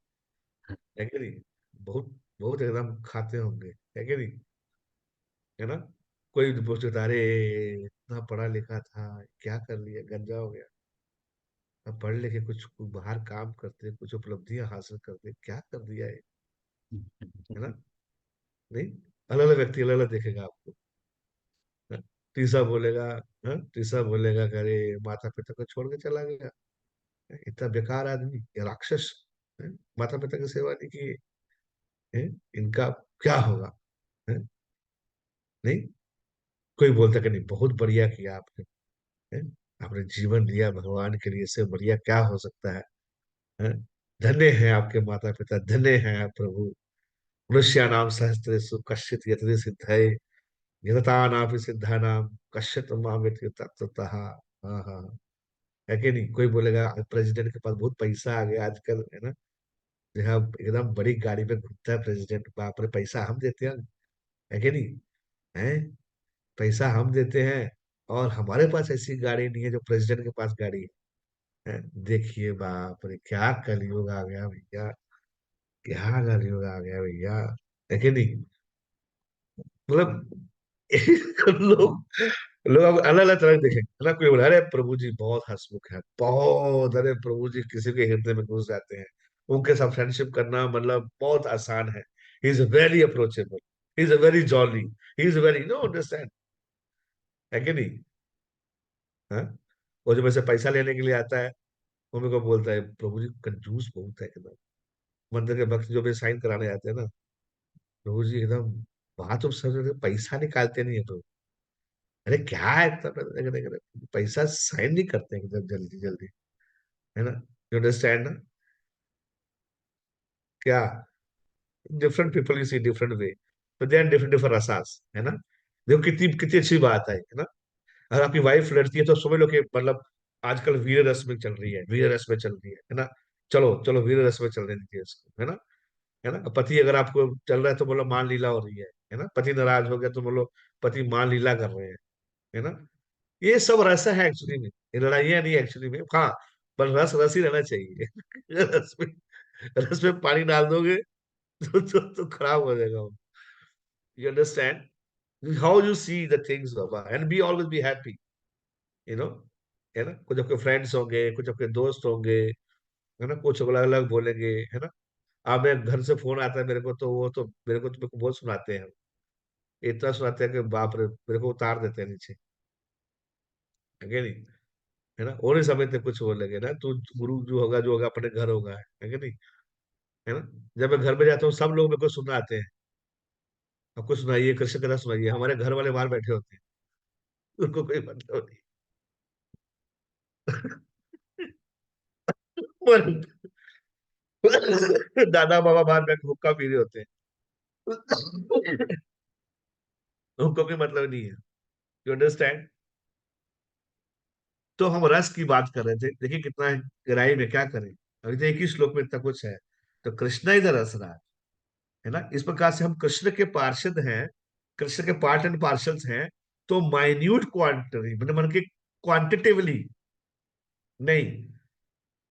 है कि नहीं? बहुत बहुत एकदम खाते होंगे, है कि नहीं? है ना? कोई पूछता अरे इतना पढ़ा लिखा था, क्या कर लिया, गंजा हो गया। अब पढ़ लिखे कुछ बाहर काम करते, कुछ उपलब्धियां हासिल करते, क्या कर दिया है ना? नहीं, अलग अलग व्यक्ति अलग अलग देखेगा आपको। हाँ? तीसरा बोलेगा, हाँ, तीसरा बोलेगा कि अरे माता पिता को छोड़ के चला गया, इतना बेकार आदमी, ये राक्षस, माता पिता की सेवा नहीं की, है? इनका क्या होगा, है? नहीं, कोई बोलता कि नहीं बहुत बढ़िया किया आपने, है? आपने जीवन दिया भगवान के लिए, इससे बढ़िया क्या हो सकता है? धन्य है आपके माता पिता, धन्य है आप प्रभु। मनुष्याणाम सहस्रेषु कश्चित् यतते सिद्धये, यततानापि सिद्धानाम कश्चित् मामेति तत्त्वतः। हाँ हाँ। है कि नहीं? कोई बोलेगा प्रेसिडेंट के पास बहुत पैसा आ गया आजकल, है ना? जो है एकदम बड़ी गाड़ी में घूमता है प्रेसिडेंट, बाप रे पैसा हम देते हैं, है कि नहीं? है, पैसा हम देते हैं, और हमारे पास ऐसी गाड़ी नहीं है जो प्रेसिडेंट के पास गाड़ी है। देखिए बाप रे क्या कलयुग आ गया भैया, क्या कलयुग आ गया भैया, है कि नहीं? मतलब लोग लोग अब अलग अलग तरह के देखेंगे, है ना? कोई बोला अरे प्रभु जी बहुत हंसमुख है, बहुत, अरे प्रभु जी किसी के हृदय में घुस जाते हैं, उनके साथ फ्रेंडशिप करना मतलब बहुत आसान है। He is very approachable, he is very jolly, he is very no understand, है कि नहीं? हाँ? वो जो मेरे से पैसा लेने के लिए आता है, वो मेरे को बोलता है प्रभु जी कंजूस बहुत है एकदम। मंदिर के भक्त जो भी साइन कराने आते हैं ना, प्रभु जी एकदम बात तो समझ रहे, पैसा निकालते नहीं है तो, अरे क्या है इतना पैसा साइन नहीं करते हैं एकदम जल्दी जल्दी, है ना? यू अंडरस्टैंड ना? क्या? Different people you see different way, but they are different different rasas, है ना? देखो कितनी कितनी अच्छी बात है ना? अगर आपकी वाइफ लड़ती है तो समझ लो कि मतलब आजकल वीर रस में चल रही है, वीर रस में चल रही है ना? चलो चलो वीर रस में चलने दीजिए इसको, है ना? है ना? पति अगर आपको चल रहा है तो बोलो मान लीला हो रही है ना? पति नाराज हो गया तो बोलो पति मान लीला कर रहे हैं, है ना? ये सब रस है एक्चुअली में, ये लड़ाइयाँ नहीं एक्चुअली में। हाँ, पर रस रस ही रहना चाहिए। रस में पानी डाल दोगे तो खराब हो जाएगा वो। You understand how you see the things Baba, and be always be happy, you know, है ना। कुछ आपके फ्रेंड्स होंगे, कुछ आपके दोस्त होंगे, है ना, कुछ अलग अलग बोलेंगे, है ना। अब मैं घर से फोन आता है मेरे को, तो वो तो मेरे को बहुत सुनाते हैं, इतना सुनाते हैं कि बाप रे, मेरे को उतार देते हैं नीचे, है कि नहीं, है ना। वो नहीं समझते कुछ बोलेंगे ना, तू गुरु जो होगा अपने घर होगा, है कि नहीं, है ना। जब मैं घर में जाता हूँ सब लोग मेरे को सुनाते हैं, आपको सुनाइए कृष्ण कथा सुनाइए, हमारे घर वाले बाहर बैठे होते हैं, उनको कोई मतलब नहीं। दादा बाबा बाहर बैठ हुक्का पी रहे होते हैं, उनको कोई मतलब नहीं है। You understand. तो हम रस की बात कर रहे थे, देखिए कितना गहराई में, क्या करें। अभी तो एक ही श्लोक में इतना कुछ है। तो कृष्णा इज द रसराज, है ना। इस प्रकार से हम कृष्ण के पार्षद हैं, कृष्ण के पार्ट एंड पार्षल्स हैं। तो माइन्यूट क्वांटिटी मतलब मन के क्वांटिटेवली नहीं,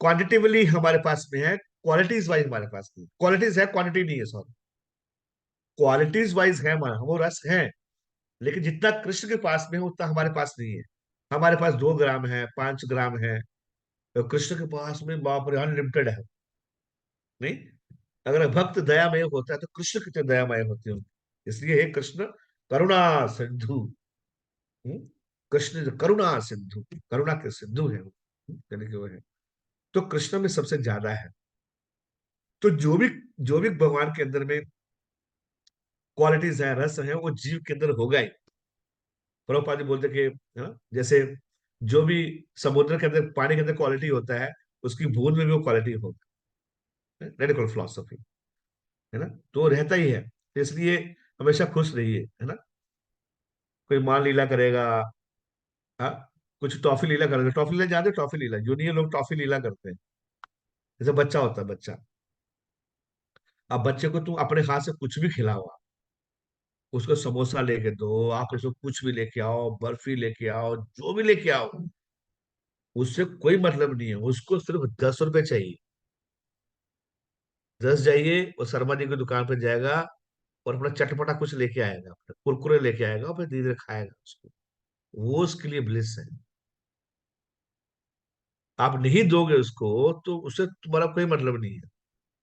क्वांटिटेवली हमारे पास में है, क्वालिटीज वाइज हमारे पास नहीं, क्वालिटीज है क्वांटिटी नहीं है, सॉरी, क्वालिटीज वाइज है हमारा, वो रस है। लेकिन जितना कृष्ण के पास में है उतना हमारे पास नहीं है। हमारे पास 2 ग्राम है, 5 ग्राम है, तो कृष्ण के पास में बाप रे अनलिमिटेड है। नहीं, अगर भक्त दयामय होता है तो कृष्ण कितने दयामय होते होंगे। इसलिए हे कृष्ण करुणा सिंधु। हम्म? कृष्ण जो करुणा सिंधु, करुणा के सिंधु है वो, यानी कि वो है। तो कृष्ण में सबसे ज्यादा है। तो जो भी भगवान के अंदर में क्वालिटीज है, रस है, वो जीव के अंदर होगा ही। प्रभुपाद जी बोलते कि, है ना, जैसे जो भी समुद्र के अंदर पानी के अंदर क्वालिटी होता है, उसकी बूंद में भी वो क्वालिटी होगा। रेडिकल फिलोसफी, है ना। तो वो रहता ही है, तो इसलिए हमेशा खुश रहिए, है ना। कोई मान लीला करेगा, हाँ, कुछ टॉफी लीला करेगा, टॉफी लीला जानते हो, टॉफी लीला जूनियर लोग टॉफी लीला करते हैं। जैसे बच्चा होता है, बच्चा, अब बच्चे को तुम अपने हाथ से कुछ भी खिलाओ, उसको समोसा लेके दो, आप इसको कुछ भी लेके आओ, बर्फी लेके आओ, जो भी लेके आओ, उससे कोई मतलब नहीं है, उसको सिर्फ 10 रुपए चाहिए। 10 जाइए, वो शर्मा जी की दुकान पे जाएगा और अपना चटपटा कुछ लेके आएगा, अपना कुरकुरे लेके आएगा, और फिर धीरे धीरे खाएगा उसको। वो उसके लिए ब्लिस है। आप नहीं दोगे उसको, तो उससे तुम्हारा कोई मतलब नहीं है।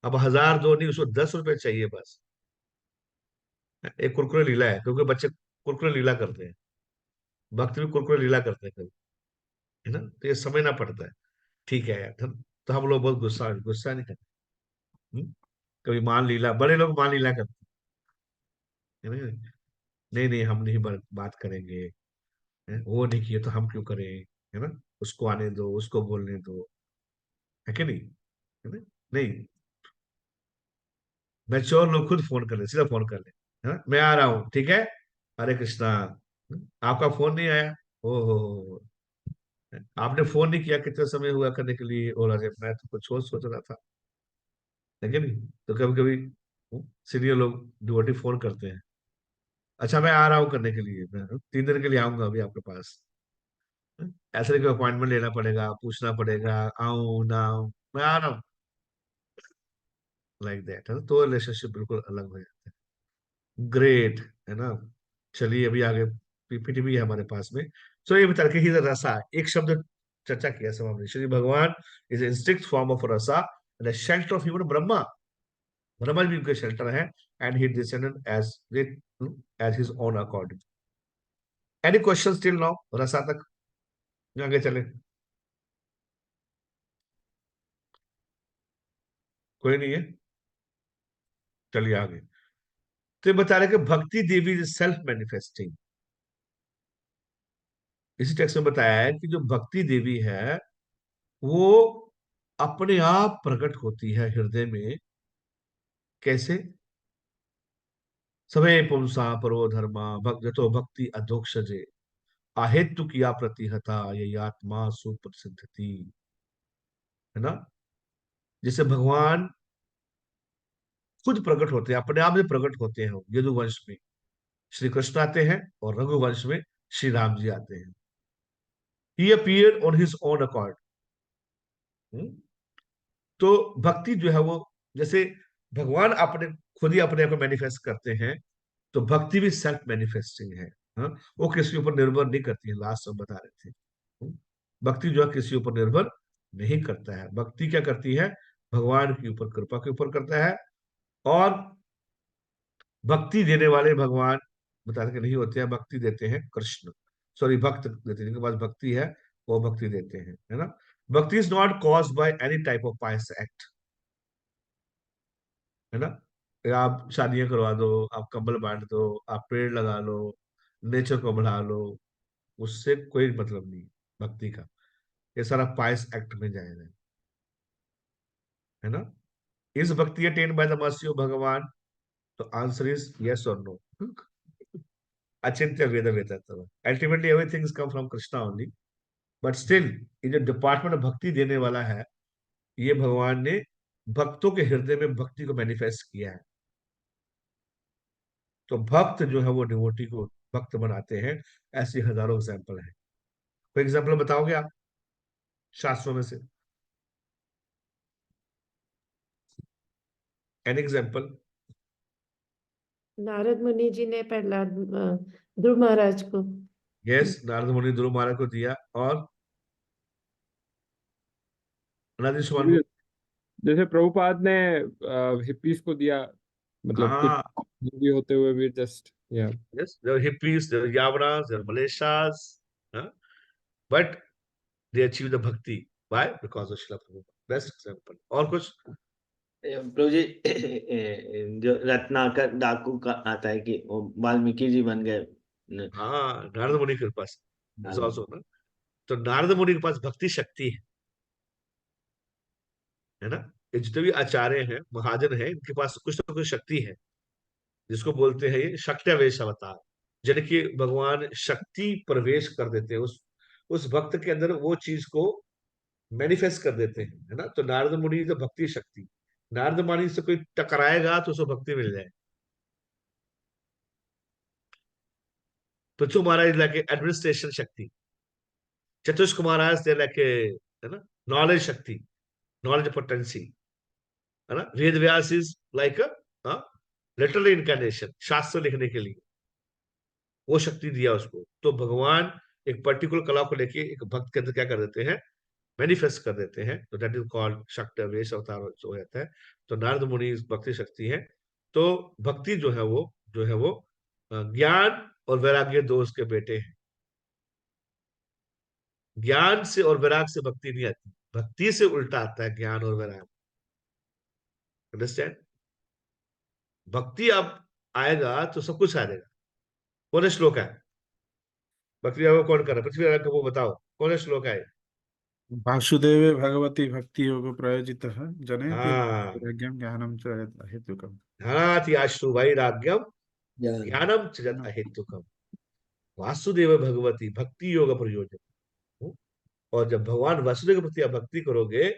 अब 1000 दो नहीं, उसको 10 रुपए चाहिए बस। एक कुरकुरे लीला है, क्योंकि बच्चे कुरकुरे लीला करते हैं, भक्त भी कुरकुरे लीला करते हैं कभी, है ना। तो ये समझना पड़ता है। ठीक है यार, तो हम लोग बहुत गुस्सा गुस्सा नहीं करते। हम्म? कभी मान लीला, बड़े लोग मान लीला करते हैं ना। नहीं नहीं, हम नहीं बात करेंगे, है? वो नहीं किए तो हम क्यों करें, है ना। उसको आने दो, उसको बोलने दो, है कि नहीं, है ना। नहीं, मैच्योर लोग खुद फोन कर ले, सीधा फोन कर ले, है ना, मैं आ रहा हूँ, ठीक है, हरे कृष्णा। आपका फोन नहीं आया, ओ हो, आपने फोन नहीं किया, कितने समय हुआ करने के लिए, बोला रे मैं तो कुछ और सोच रहा था, है कि नहीं। तो कभी कभी सीनियर लोग डिवोटी फोन करते हैं, अच्छा मैं आ रहा हूँ करने के लिए, मैं 3 दिन के लिए आऊंगा अभी आपके पास। ऐसे नहीं, अपॉइंटमेंट लेना पड़ेगा, पूछना पड़ेगा, आऊं ना आऊं, मैं आ रहा हूँ, लाइक दैट, है ना। तो रिलेशनशिप बिल्कुल अलग हो जाता है। ग्रेट, है ना। चलिए अभी आगे पीपीटी भी है हमारे पास में। सो ये बता के ही रसा, एक शब्द चर्चा किया सब हमने, श्री भगवान is instinct form of rasa, shelter of even Brahma, Brahma भी उनके शेल्टर है, and he descended as his own according. Any question till now, rasa तक आगे चले, कोई नहीं है, चलिए आगे। तो ये बता रहे कि भक्ति देवी इज सेल्फ मैनिफेस्टिंग। इसी टेक्स्ट में बताया है कि जो भक्ति देवी है, वो अपने आप प्रकट होती है हृदय में। कैसे? सवे पुंसा परो धर्मा भगतो भक्ति अधोक्षजे, आहेतु किया प्रतिहता ये आत्मा सुप्रसिद्धति, है ना। जिसे भगवान खुद प्रकट होते हैं, अपने आप में प्रकट होते हैं। यदुवंश में श्री कृष्ण आते हैं और रघुवंश में श्री राम जी आते हैं। He appeared on his own accord. तो भक्ति जो है वो, जैसे भगवान अपने खुद ही अपने आप को मैनिफेस्ट करते हैं, तो भक्ति भी सेल्फ मैनिफेस्टिंग है। हाँ, वो किसी के ऊपर निर्भर नहीं करती है, लास्ट हम बता रहे थे। भक्ति जो है किसी ऊपर निर्भर नहीं करता है। भक्ति क्या करती है, भगवान के ऊपर, कृपा के ऊपर करता है। और भक्ति देने वाले भगवान बता के नहीं होते हैं, भक्ति देते हैं कृष्ण, सॉरी भक्त देते हैं, जिनके पास भक्ति है वो भक्ति देते हैं, है ना। Bhakti is not cause by any type of pious act, है ना। आप शादियां करवा दो, आप कंबल बांट दो, आप पेड़ लगा लो, नेचर को बढ़ा लो, उससे कोई मतलब नहीं भक्ति का। ये सारा पायस एक्ट में जाएगा, है ना। इस bhakti attain by the mercy of Bhagwan, तो आंसर इज यस और नो। अचिंत्य वेद वेदत्व, ultimately everything come from Krishna only. But still ये जो डिपार्टमेंट भक्ति देने वाला है, ये भगवान ने भक्तों के हृदय में भक्ति को मैनिफेस्ट किया है। तो भक्त जो है वो डिवोटी को भक्त बनाते हैं। ऐसी हजारों एग्जाम्पल है। कोई एग्जाम्पल बताओगे आप शास्त्रों में से? An example? नारद मुनि जी ने प्रहलाद ध्रुव महाराज को। यस, नारद मुनि ध्रुव महाराज को दिया, और अनादि सुमान को। जैसे प्रभुपाद ने हिप्पीज को दिया, मतलब कुछ हाँ, भी होते हुए भी जस्ट या yes, there were hippies, there were Yavanas, there were Malaysias, huh? But they achieved the bhakti. Why? Because of Srila Prabhupada. Best example. और कुछ? प्रभु जी, जो रत्नाकर डाकू का आता है कि वो वाल्मीकि जी बन गए। हाँ, नारद मुनि के पास is हाँ, also ना। तो नारद मुनि के पास भक्ति शक्ति है ना। ये जितने भी आचार्य हैं, महाजन हैं, इनके पास कुछ ना कुछ शक्ति है, जिसको बोलते हैं ये शक्त्यावेश अवतार। यानी कि भगवान शक्ति प्रवेश कर देते हैं उस भक्त के अंदर, वो चीज को मैनिफेस्ट कर देते हैं, है ना। तो नारद मुनि तो भक्ति शक्ति, नारद मुनि से कोई टकराएगा तो उसको भक्ति मिल जाए। पृथु महाराज लाके एडमिनिस्ट्रेशन शक्ति, चतुष्क महाराज दे लाके, है ना, नॉलेज शक्ति, नॉलेज पोटेंसी, है ना। Ved Vyas is like a literal इनcarnation, शास्त्र लिखने के लिए वो शक्ति दिया उसको। तो भगवान एक पर्टिकुलर कला को लेके एक भक्त के अंदर क्या कर देते हैं, मैनिफेस्ट कर देते हैं। तो दैट इज कॉल्ड शक्ति वेश अवतार हो जाता है। तो नारद मुनि भक्ति शक्ति है। तो भक्ति जो है वो ज्ञान और वैराग्य दो उसके बेटे हैं। ज्ञान से और वैराग से भक्ति नहीं आती, भक्ति से उल्टा आता है ज्ञान और वैराग। अंडरस्टैंड? भक्ति अब आएगा तो सब कुछ आ जाएगा। कौन है श्लोक है भक्ति योग कौन कर रहा है? पृथ्वी को वो बताओ, कौन है श्लोक है? वासुदेवे भगवती भक्ति योग प्रयोजितः जनयति हाँ, वैराग्यं ज्ञानं च हेतुकम्। धनाति आशु वैराग्यम ज्ञान। ज्ञानम च जत अहेतुकम। वासुदेव भगवती भक्ति योग प्रयोजन। और जब भगवान वासुदेव के प्रति आप भक्ति करोगे,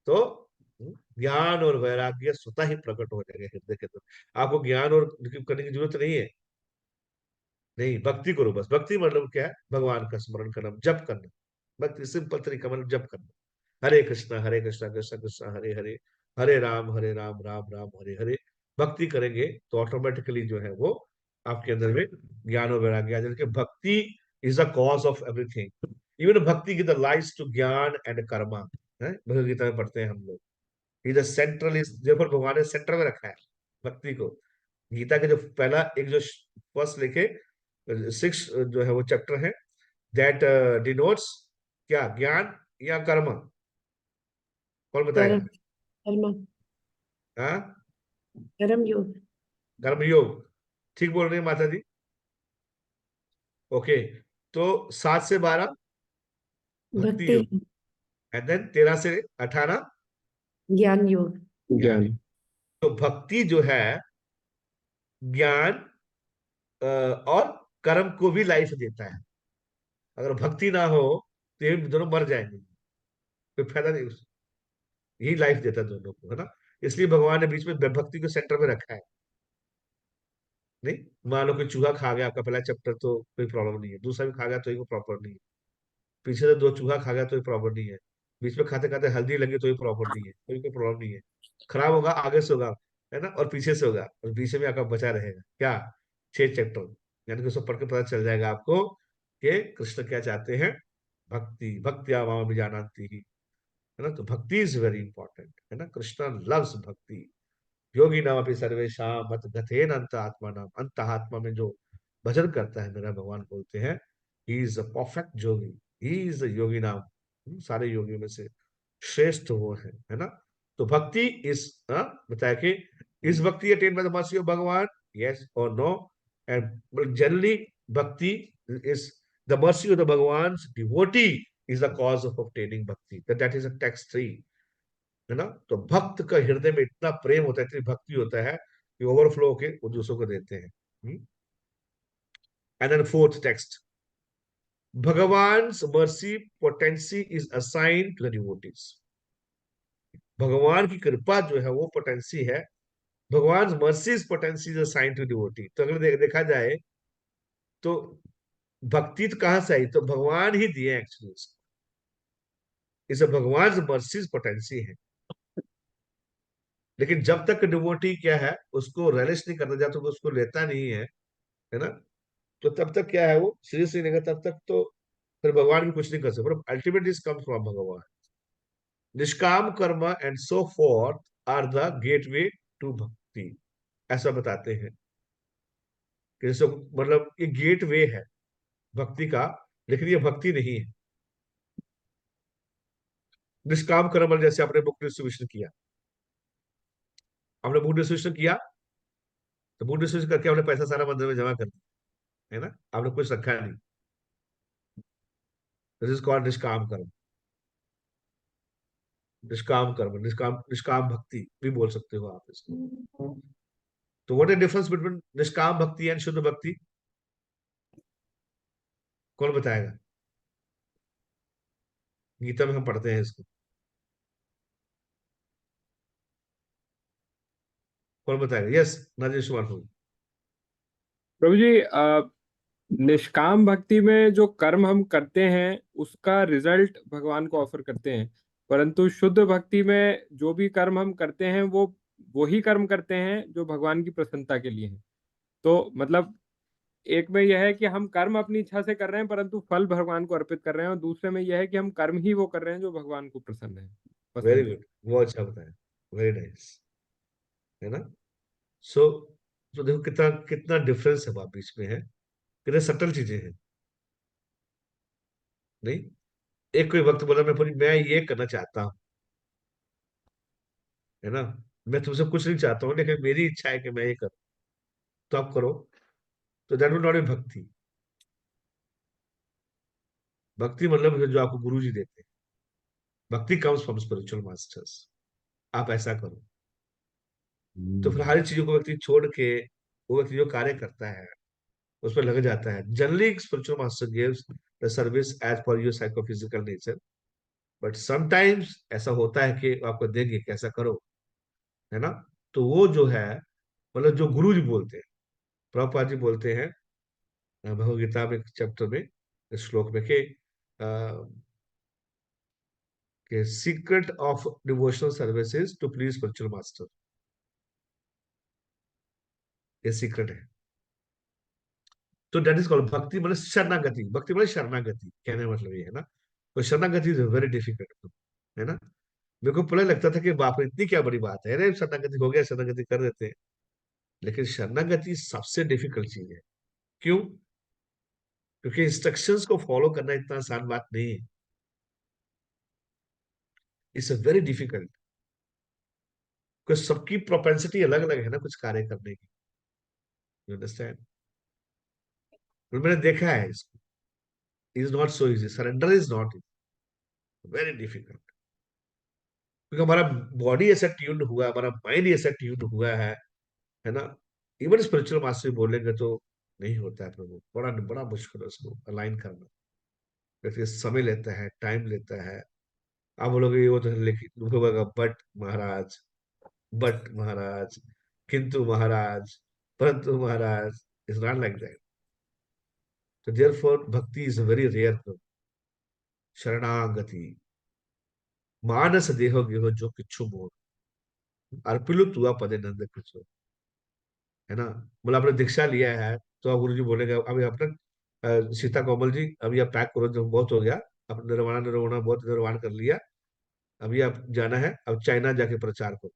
तो ज्ञान और वैराग्य स्वतः ही प्रकट हो जाएगा हृदय के अंदर। आपको ज्ञान और करने की जरूरत नहीं है। नहीं, भक्ति करो बस। भक्ति मतलब क्या है, भगवान का स्मरण करना, जप करना। भक्ति सिंपल तरीका मतलब जप करना। हरे कृष्णा कृष्णा कृष्णा हरे हरे, हरे राम राम राम हरे हरे। भक्ति करेंगे तो ऑटोमेटिकली जो है वो आपके अंदर में ज्ञान और वैराग्य आ जाएगा। भक्ति is the cause of everything. Even भक्ति की द लाइज टू ज्ञान एंड कर्मा, है भगवद गीता में पढ़ते हैं हम लोग। Is the central is therefore भगवान ने सेंटर में रखा है भक्ति को। गीता के जो पहला एक जो फर्स्ट लेके 6 जो है वो चैप्टर है, दैट डिनोट्स क्या, ज्ञान या कर्म? कौन बताएगा? कर्म। कर्म। हाँ, कर्म योग। कर्म योग। ठीक बोल रही है माता जी। ओके। तो 7 से 12 भक्ति भक्ति योग, एंड देन 13 से 18 ज्ञान योग। ज्ञान ज्ञान। योग। तो भक्ति जो है ज्ञान और कर्म को भी लाइफ देता है। अगर भक्ति ना हो तो ये दोनों मर जाएंगे, कोई फायदा नहीं उससे। यही लाइफ देता है दोनों को, है ना। इसलिए भगवान ने बीच में भक्ति को सेंटर में रखा है। नहीं, मान लो कोई चूहा खा गया आपका पहला चैप्टर तो कोई प्रॉब्लम नहीं है, दूसरा भी खा गया तो ये प्रॉपर नहीं है। पीछे से 2 चूहा खा गया तो ये प्रॉब्लम नहीं है, बीच में खाते खाते हल्दी लगी तो ये प्रॉब्लम नहीं है, कोई कोई प्रॉब्लम नहीं है। खराब होगा आगे से होगा, है ना, और पीछे से होगा, और बीच में आपका बचा रहेगा क्या, 6 चैप्टर। यानी कि उसको पढ़ के पता चल जाएगा आपको कि कृष्ण क्या चाहते हैं। भक्ति भक्त्या माम विजानाति ही, है ना, तो भक्ति इज वेरी इंपॉर्टेंट, है ना, कृष्ण लव्स भक्ति। योगी नाम अपनी सर्वेशा मत गथेन अंत आत्मा नाम, अंत आत्मा में जो भजन करता है मेरा भगवान बोलते हैं, he is a perfect yogi, he is yogi नाम, सारे योगियों में से श्रेष्ठ वो है ना। तो भक्ति इस बताया कि इस bhakti attain by the mercy of Bhagwan, yes और no. And generally bhakti is the mercy of the Bhagwan devotee is the cause of obtaining bhakti, that is a text 3, है ना। तो भक्त का हृदय में इतना प्रेम होता है, इतनी भक्ति होता है कि ओवरफ्लो होके वो दूसरों को देते हैं। And then fourth text, Bhagavan mercy potency is assigned to the devotees. भगवान की कृपा जो है वो पोटेंसी है, Bhagavan mercy is potency is assigned to devotee. तो अगर देखा जाए तो भक्ति तो कहां से आई, तो भगवान ही दिए एक्चुअली उसको, इसे भगवान मर्सी पोटेंसी है। लेकिन जब तक डिवोटी क्या है उसको रियलाइज नहीं करता, जब तक उसको लेता नहीं है ना, तो तब तक क्या है वो सीरियस नहीं लेगा, तब तक तो फिर भगवान भी कुछ नहीं कर सकते। Ultimate this comes from Bhagavan. Nishkam karma and so forth are the gateway to bhakti, ऐसा बताते हैं कि जैसे मतलब ये गेट वे है भक्ति का, लेकिन ये भक्ति नहीं है। निष्काम कर्म मतलब जैसे आपने बुक डिस्ट्रीब्यूशन किया, आपने बुक डिस्ट्रीब्यूशन किया, तो बुक डिस्ट्रीब्यूशन करके आपने पैसा सारा मंदिर में जमा कर दिया, है ना, आपने कुछ रखा नहीं, दिस इज कॉल्ड निष्काम कर्म। निष्काम कर्म, निष्काम निष्काम भक्ति भी बोल सकते हो आप इसको। तो व्हाट इज डिफरेंस बिटवीन निष्काम भक्ति एंड शुद्ध भक्ति, कौन बताएगा। गीता में हम पढ़ते हैं इसको, कौन बताएगा। यस, राजेश वर्मा। प्रभु जी, निष्काम भक्ति में जो कर्म हम करते हैं उसका रिजल्ट भगवान को ऑफर करते हैं, परंतु शुद्ध भक्ति में जो भी कर्म हम करते हैं वो वही कर्म करते हैं जो भगवान की प्रसन्नता के लिए हैं। तो मतलब एक में यह है कि हम कर्म अपनी इच्छा से कर रहे हैं परंतु फल भगवान को अर्पित कर रहे हैं, और दूसरे में यह है कि हम कर्म ही वो कर रहे हैं जो भगवान को प्रसन्न है, वेरी पसंद है। गुड, वो अच्छा बताया, वेरी नाइस, है ना। सो तो देखो कितना कितना डिफरेंस है वहां बीच में है, कितने सटल चीजें हैं। नहीं, एक कोई वक्त बोला मैं ये करना चाहता हूँ, है ना, मैं तुमसे कुछ नहीं चाहता हूँ लेकिन मेरी इच्छा है कि मैं ये करूँ, तो आप करो, तो दैट विल नॉट बी भक्ति। भक्ति मतलब जो आपको गुरु जी देते हैं, भक्ति कम्स फ्रॉम स्पिरिचुअल मास्टर्स, आप ऐसा करो। तो फिर हर चीजों को व्यक्ति छोड़ के वो व्यक्ति जो कार्य करता है उस पर लग जाता है। Generally spiritual master gives the service as per your psychophysical nature, but sometimes ऐसा होता है कि आपको देंगे कि ऐसा करो, है ना। तो वो जो है मतलब जो गुरु जी बोलते हैं, प्रभुपाद जी बोलते हैं भगवद गीता में चैप्टर में इस श्लोक में कि secret of devotional services to please spiritual master, ये सीक्रेट है। तो दैट इज कॉल्ड भक्ति मतलब शरणागति, भक्ति मतलब शरणागति, कहने का मतलब ये है ना। तो शरणागति इज वेरी डिफिकल्ट, है ना। मेरे को पहले लगता था कि बाप रे इतनी क्या बड़ी बात है, अरे शरणागति हो गया, शरणागति कर देते हैं। लेकिन शरणागति सबसे डिफिकल्ट चीज है। क्यों? क्योंकि इंस्ट्रक्शंस को फॉलो करना इतना आसान बात नहीं है, इट्स वेरी डिफिकल्ट। सबकी प्रोपेंसिटी अलग अलग है ना कुछ कार्य करने की, यू अंडरस्टैंड। मैंने देखा है इसको, is not so easy, surrender is not very difficult, क्योंकि हमारा बॉडी ऐसा ट्यून्ड हुआ है, हमारा माइंड ऐसा ट्यून्ड हुआ है ना। इवन स्पिरिचुअल मास्टर बोलेंगे तो नहीं होता है प्रभु, बड़ा बड़ा मुश्किल है उसको अलाइन करना, क्योंकि समय लेता है, टाइम लेता है। आप बोलोगे वो तो लेकिन होगा, बट महाराज, किंतु महाराज, परंतु महाराज, इज नॉट लाइक दैट। तो देयरफॉर भक्ति इज वेरी रेयर, शरणागति मानस देहो गेहो जो किच्छु मोर अर्पिलु तुआ पदे नंद किशोर। है ना, मतलब आपने दीक्षा लिया है तो अब गुरु जी बोलेंगे अभी अपना सीता कोमल जी अभी आप पैक करो, जो बहुत हो गया, अब निर्वाणा निर्वाणा बहुत निर्वाण कर लिया, अभी आप जाना है, अब चाइना जाके प्रचार करो,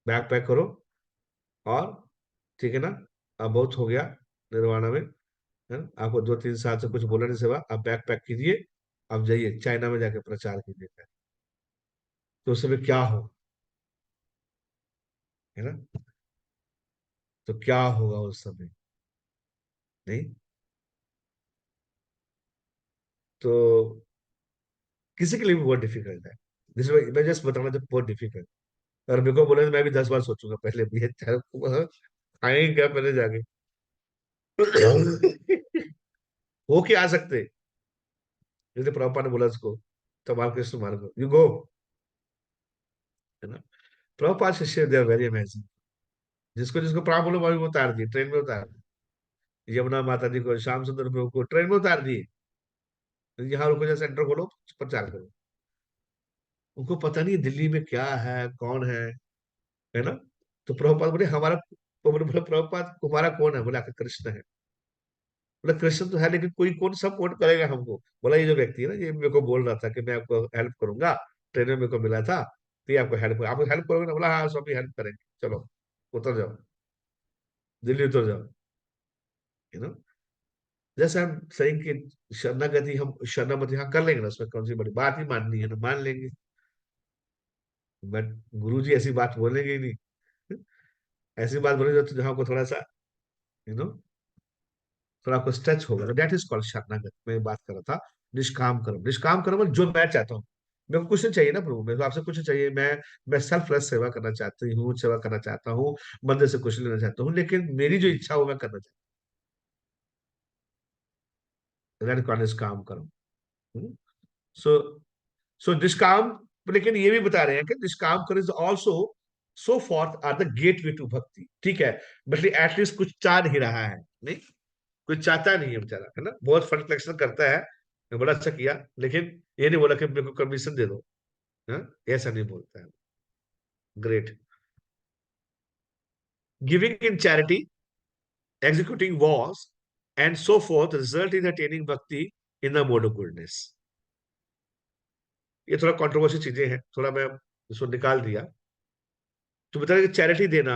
बैग पैक करो, और ठीक है ना, अब बहुत हो गया निर्वाणा में, है ना, आपको 2-3 साल से कुछ बोला नहीं सेवा, आप बैग पैक कीजिए, अब जाइए चाइना में जाके प्रचार कीजिए। तो उस समय क्या हो, है ना, तो क्या होगा उस समय, नहीं, तो किसी के लिए भी बहुत डिफिकल्ट है। दिस मैं जस्ट बताना जब बहुत डिफिकल्ट, और मेरे को बोले तो मैं भी 10 बार सोचूंगा पहले भी खाएंगे क्या पहले जाके हो के आ सकते, जैसे प्रभुपाद ने बोला उसको, तमाल कृष्ण मार्ग यू गो, है ना, प्रभुपाद शिष्य दे आर वेरी अमेजिंग, जिसको जिसको प्राण बोलो वही उतार दिए, ट्रेन में उतार दिए, यमुना माता जी को, श्याम सुंदर प्रभु को ट्रेन में उतार दिए, यहाँ रुको, जैसे सेंटर खोलो, प्रचार करो, उनको पता नहीं दिल्ली में क्या है कौन है ना, तो प्रभुपाद बोले हमारा, तो बोले प्रभुपाद तुम्हारा कौन है, बोले आखिर कृष्ण है, बोले कृष्ण तो है लेकिन कोई कौन सपोर्ट करेगा हमको, बोला ये जो व्यक्ति है ना, ये मेरे को बोल रहा था कि मैं आपको हेल्प करूंगा, ट्रेन में मेरे को मिला था, तो ये आपको हेल्प करोगे ना, बोला हाँ स्वामी हेल्प करेंगे, चलो उतर जाओ, दिल्ली उतर जाओ, यू नो, जैसे हम सही कि शरणागति हम शरणागति हाँ कर लेंगे ना, उसमें कौन सी बड़ी बात ही माननी है ना, मान लेंगे, बट गुरु जी ऐसी बात बोलेंगे ही नहीं, ऐसी बात बोलेंगे तो जहाँ को थोड़ा सा, यू नो, थोड़ा आपको स्ट्रेच होगा, दैट इज कॉल्ड शरणागत। मैं बात कर रहा था निष्काम कर्म, निष्काम कर्म जो मैं चाहता हूँ, मेरे को कुछ नहीं चाहिए ना प्रभु, मेरे को आपसे कुछ नहीं चाहिए, मैं सेल्फलेस सेवा करना चाहती हूँ, सेवा करना चाहता हूँ, मंदिर से कुछ लेना चाहता हूँ, लेकिन मेरी जो इच्छा हो मैं करना चाहता हूँ, दैट इज कॉल्ड निष्काम कर्म। सो सो निष्काम, लेकिन ये भी बता रहे हैं कि nishkam karma is also so forth are the gateway to bhakti, ठीक है, बट एटलीस्ट कुछ चाह नहीं रहा है, नहीं, कोई चाहता नहीं है बेचारा, है ना, बहुत फंड कलेक्शन करता है, मैं बड़ा अच्छा किया, लेकिन ये नहीं बोला कि मेरे को कमीशन दे दो, हाँ, ऐसा नहीं बोलता है, great, giving in charity, executing vows and so forth result in attaining bhakti in the mode of goodness. ये थोड़ा कंट्रोवर्शियल चीजें हैं, थोड़ा मैं इसको निकाल दिया, तो बता कि चैरिटी देना,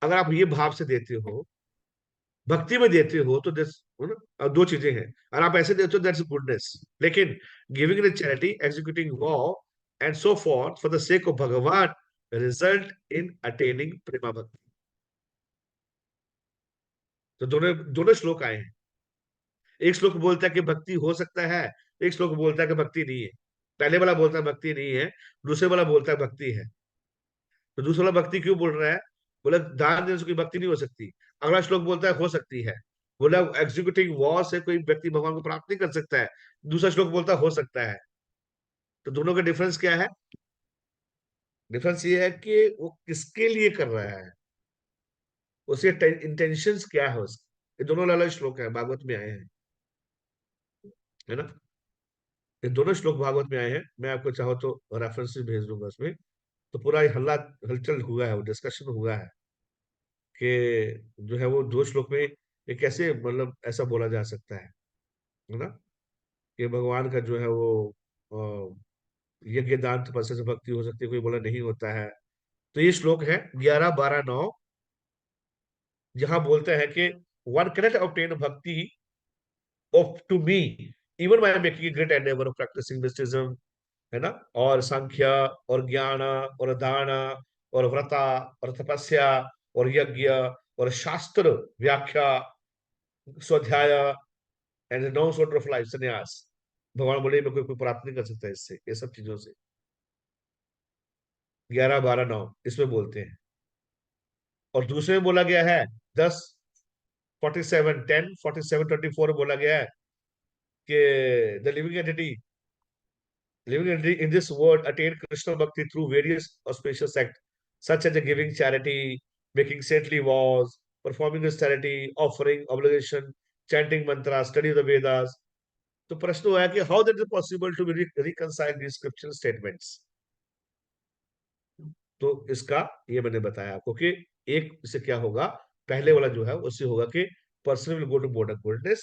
अगर आप ये भाव से देते हो, भक्ति में देते हो तो दो चीजें हैं, और आप ऐसे देते हो दैट्स गुडनेस, लेकिन giving in charity, executing Waugh and so for the sake of भगवान रिजल्ट इन अटेनिंग प्रेमा भक्ति। तो दोनों दोनों श्लोक आए हैं, एक श्लोक बोलता है कि भक्ति हो सकता है, एक श्लोक बोलता है कि भक्ति नहीं है, पहले वाला बोलता है भक्ति नहीं है, दूसरे वाला बोलता है भक्ति है, तो दूसरा वाला भक्ति क्यों बोल रहा है, बोला दान देने से कोई भक्ति नहीं हो सकती, अगला श्लोक बोलता है हो सकती है, बोला एग्जीक्यूटिंग वॉर से कोई व्यक्ति भगवान को प्राप्त नहीं कर सकता है, दूसरा श्लोक बोलता है हो सकता है, तो दोनों का डिफरेंस क्या है, डिफरेंस ये है कि वो किसके लिए कर रहा है, उसके इंटेंशंस क्या है उसके, ये दोनों अलग अलग श्लोक है, भागवत में आए हैं, है ना, ये दोनों श्लोक भागवत में आए हैं, मैं आपको चाहो तो रेफरेंसेस भेज दूंगा उसमें, तो पूरा ये हल्ला हलचल हुआ है, वो डिस्कशन हुआ है कि जो है वो दो श्लोक में ये कैसे, मतलब ऐसा बोला जा सकता है ना, कि भगवान का जो है वो यज्ञ दान तपस्या से भक्ति हो सकती है, कोई बोला नहीं होता है, तो ये श्लोक है 11, 12, 9, जहां बोलते हैं कि one cannot obtain bhakti of to me even by making great endeavour of practising mysticism, है ना, और संख्या और ज्ञान और दान और व्रता और तपस्या और यज्ञ और shastra vyakhya svadhyaya and no sort of life sannyasa, भगवान बोले मैं कोई प्राप्त नहीं कर सकता इससे, ये सब चीजों से 11, 12, 9 इसमें बोलते हैं, और दूसरे में बोला गया है 10, 47, 10, 47, 24 बोला गया है कि the living entity living in this world attain Krishna Bhakti through various auspicious acts, such as giving charity, making saintly vows, performing austerity, offering obligation, chanting mantra, study the Vedas. तो प्रश्न हुआ है कि how that is possible to reconcile the scriptural statements. तो इसका ये मैंने बताया आपको कि एक इससे क्या होगा, पहले वाला जो है उससे होगा कि person will go to mode of goodness,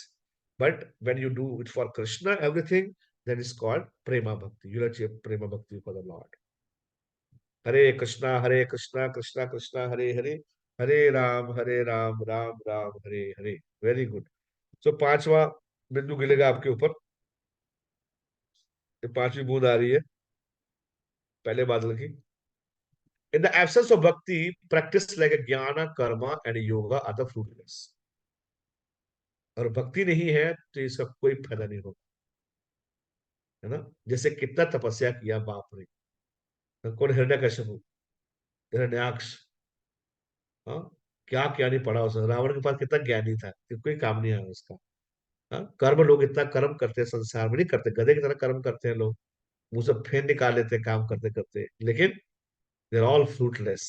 but when you do it for Krishna everything, then is called prema bhakti. You achieve prema bhakti for the lord. Hare Krishna Krishna Krishna Hare Hare, Hare Ram Ram Ram Hare Hare. Very good. So पांचवा बिंदु गिलेगा आपके ऊपर। ये पांचवी बूंद आ रही है पहले बादल की। In the absence of bhakti, practice like a jnana, karma and yoga are the fruitless. और भक्ति नहीं है तो इसका कोई फायदा नहीं होगा, है ना। जैसे कितना तपस्या किया, बाप रे। कौन, हिरण्यकश्यप, हिरण्याक्ष, हाँ, क्या क्या नहीं पढ़ा उसने। रावण के पास कितना ज्ञानी था कि कोई काम नहीं आया उसका। हाँ, कर्म, लोग इतना कर्म करते हैं संसार में, नहीं करते, गधे की तरह कर्म करते हैं लोग, मुंह से फेन निकाल लेते हैं काम करते करते, लेकिन दे आर ऑल फ्रूटलेस।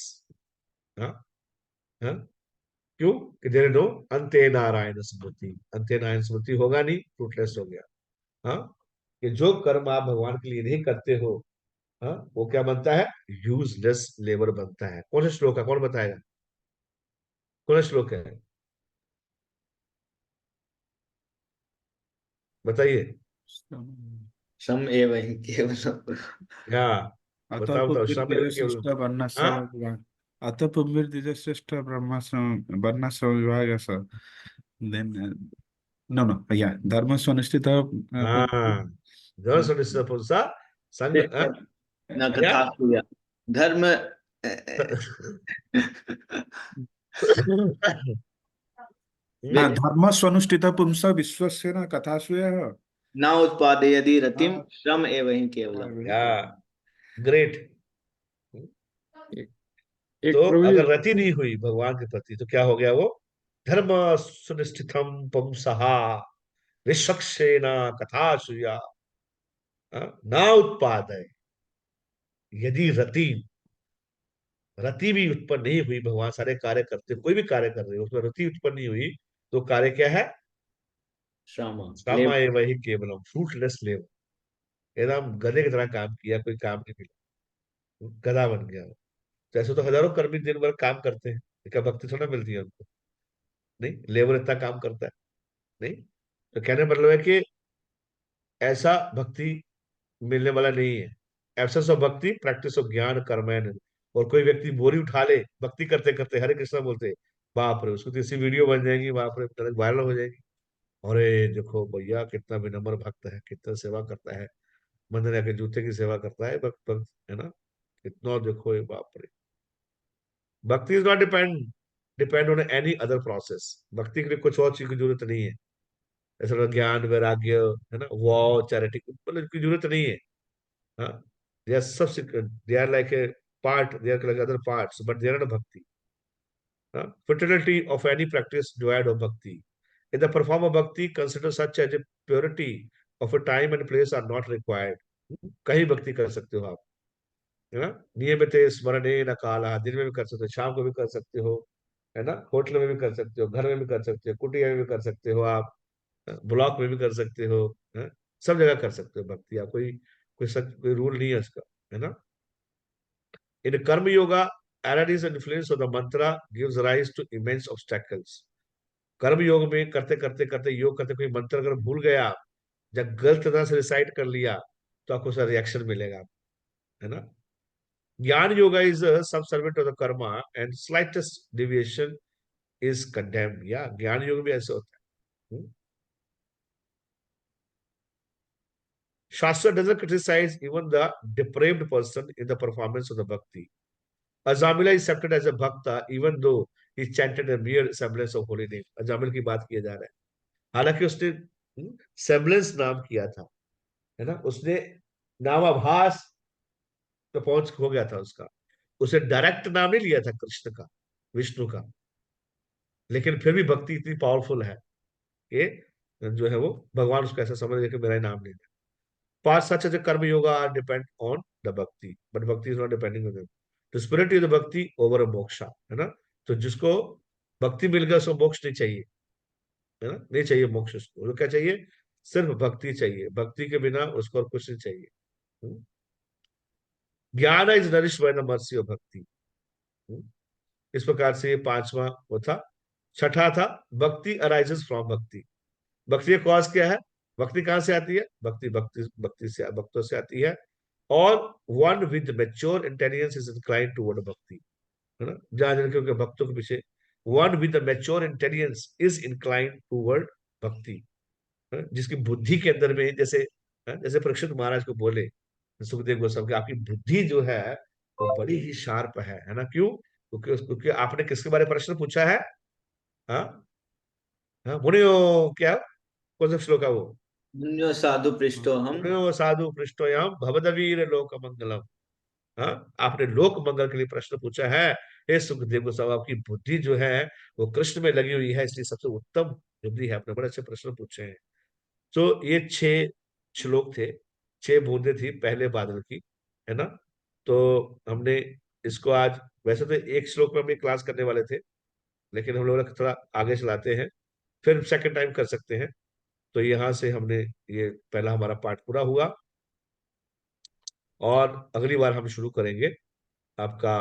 हाँ, हाँ, क्यों कि देर नो अंते नारायण स्मृति। अंते नारायण स्मृति होगा नहीं, फ्रूटलेस हो गया। हाँ, कि जो कर्म आप भगवान के लिए नहीं करते हो, हाँ, वो क्या बनता है, यूजलेस लेबर बनता है। कौन सा श्लोक है, कौन बताएगा, कौन सा श्लोक है, बताइए। श्रम एव हि केवलम। क्या, अतः बताओ बताओ, श्रम एवं केवल। पुंभिर्द्विजश्रेष्ठ हाँ, वर्णाश्रम विभाग, अतः पुंभिर्द्विजश्रेष्ठ ब्रह्माश्रम वर्णाश्रम विभाग स देन नो नो या धर्म सुनिश्चित हाँ, जल सुनिश्चित पुरुषा संग, हाँ, न क्या। कथा सूया धर्म। हाँ धर्म स्वनुष्ठित पुंसा विश्वस्य न कथासु न उत्पादयति रतिम श्रम एव हि केवलम। या, ग्रेट। एक, तो एक प्रभु अगर जी, रति नहीं हुई भगवान के प्रति तो क्या हो गया वो, धर्म सुनिष्ठितम पुंसहा विश्वक्षेण कथा सूया न उत्पादय। यदि रति, रति भी उत्पन्न नहीं हुई, भगवान सारे कार्य करते, कोई भी कार्य कर रहे हो उसमें रति उत्पन्न नहीं हुई, तो कार्य क्या है, श्रम सामा एवं ही केवलम, फ्रूटलेस लेबर। एकदम गधे की तरह काम किया, कोई काम नहीं मिला, गधा बन गया वो। तो ऐसे तो हजारों कर्मी दिन भर काम करते हैं, क्या भक्ति थोड़ा मिलती है उनको, नहीं, लेबर इतना काम करता है, नहीं। तो कहने का मतलब है कि ऐसा भक्ति मिलने वाला नहीं है। एब्सेंस ऑफ भक्ति, प्रैक्टिस ऑफ ज्ञान कर्म एंड। और कोई व्यक्ति बोरी उठा ले भक्ति करते करते, हरे कृष्णा बोलते, बाप रे, उसको तो इसी वीडियो बन जाएंगी, बाप रे, वायरल हो जाएगी। अरे देखो भैया कितना विनम्र भक्त है, कितना सेवा करता है, मंदिर आके जूते की सेवा करता है भक्त भक्त, है ना। इतना देखो, ये बाप रे। भक्ति is not depend on any other process. भक्ति के लिए कुछ और चीज की जरूरत नहीं है, ऐसा ज्ञान वैराग्य, है ना, वॉ चैरिटी, मतलब की जरूरत नहीं है। हाँ, they are subsequent, they are like a part, they are like other parts, but they are not bhakti. Fidelity of any practice devoid of bhakti. In the perform of bhakti, consider such as a purity of a time and place are not required. कहीं भक्ति कर सकते हो आप, है ना। नियमित स्मरणे न काला, दिन में भी कर सकते हो, शाम को भी कर सकते हो, है ना, होटल में भी कर सकते हो, घर में भी कर सकते हो, कुटिया में भी कर सकते हो आप, ब्लॉक में भी कर सकते हो, है? सब जगह कर सकते हो भक्ति आप, कोई कोई सच कोई रूल नहीं है उसका, है ना। In Karma Yoga, Aradi's influence of the mantra gives rise to immense obstacles. कर्म योग में करते करते करते योग करते कोई मंत्र अगर भूल गया, जब गलत तरह से रिसाइट कर लिया, तो आपको उसका रिएक्शन मिलेगा, है ना। ज्ञान योगा इज सब servant of the Karma and slightest deviation is condemned. या ज्ञान योग भी ऐसे होता है। Shastra doesn't criticize even the depraved person in the performance of the bhakti. Azamila is accepted as a bhakta even though he chanted a mere semblance of holy name. Ajamil की बात किया जा रहा है, हालांकि उसने semblance नाम किया था, है ना, उसने नामाभास तो पहुंच हो गया था उसका, उसे डायरेक्ट नाम नहीं लिया था कृष्ण का, विष्णु का, लेकिन फिर भी भक्ति इतनी पावरफुल है कि जो है वो भगवान उसको ऐसा समझ गया कि मेरा ही नाम ले लिया। Paths such as karma yoga are depend on the bhakti, but bhakti is not depending on them. To spirit is the bhakti over a moksha, है ना। तो जिसको भक्ति मिल गया उसको मोक्ष नहीं चाहिए, है ना, नहीं चाहिए मोक्ष उसको, उसको क्या चाहिए, सिर्फ भक्ति चाहिए, भक्ति के बिना उसको और कुछ नहीं चाहिए। हम्म? ज्ञान is nourish bye the mercy of भक्ति। हम्म? इस प्रकार से ये पांचवा वो था। छठा था भक्ति अराइजेस फ्रॉम भक्ति। भक्ति का कॉज क्या है, भक्ति कहाँ से आती है, भक्ति भक्ति भक्ति से, भक्तों से आती है। और one with mature intelligence is incline toward भक्ति, है ना, जहां जिनके उनके भक्तों के पीछे, one with mature intelligence is incline toward भक्ति, है? जिसकी बुद्धि के अंदर में जैसे, जैसे परीक्षित महाराज को बोले सुखदेव गोस्वामी की, आपकी बुद्धि जो है वो बड़ी ही शार्प है ना, क्यों, क्योंकि आपने किसके बारे में प्रश्न पूछा है, हाँ, हाँ, मुनियो, क्या, कौन सा श्लोक है वो, पुण्यो साधु पृष्ठो हम। मुनियो साधु पृष्ठोयम भवदवीर लोक मंगलम। हाँ, आपने लोक मंगल के लिए प्रश्न पूछा है, हे सुखदेव गोस्वामी, आपकी बुद्धि जो है वो कृष्ण में लगी हुई है, इसलिए सबसे उत्तम बुद्धि है, आपने बड़े अच्छे प्रश्न पूछे हैं। तो ये 6 श्लोक थे, 6 बूंदे थी पहले बादल की, है ना। तो हमने इसको आज, वैसे तो एक श्लोक में हम ये क्लास करने वाले थे, लेकिन हम लोग थोड़ा आगे चलाते हैं, फिर सेकंड टाइम कर सकते हैं। तो यहाँ से हमने ये पहला हमारा पार्ट पूरा हुआ, और अगली बार हम शुरू करेंगे आपका,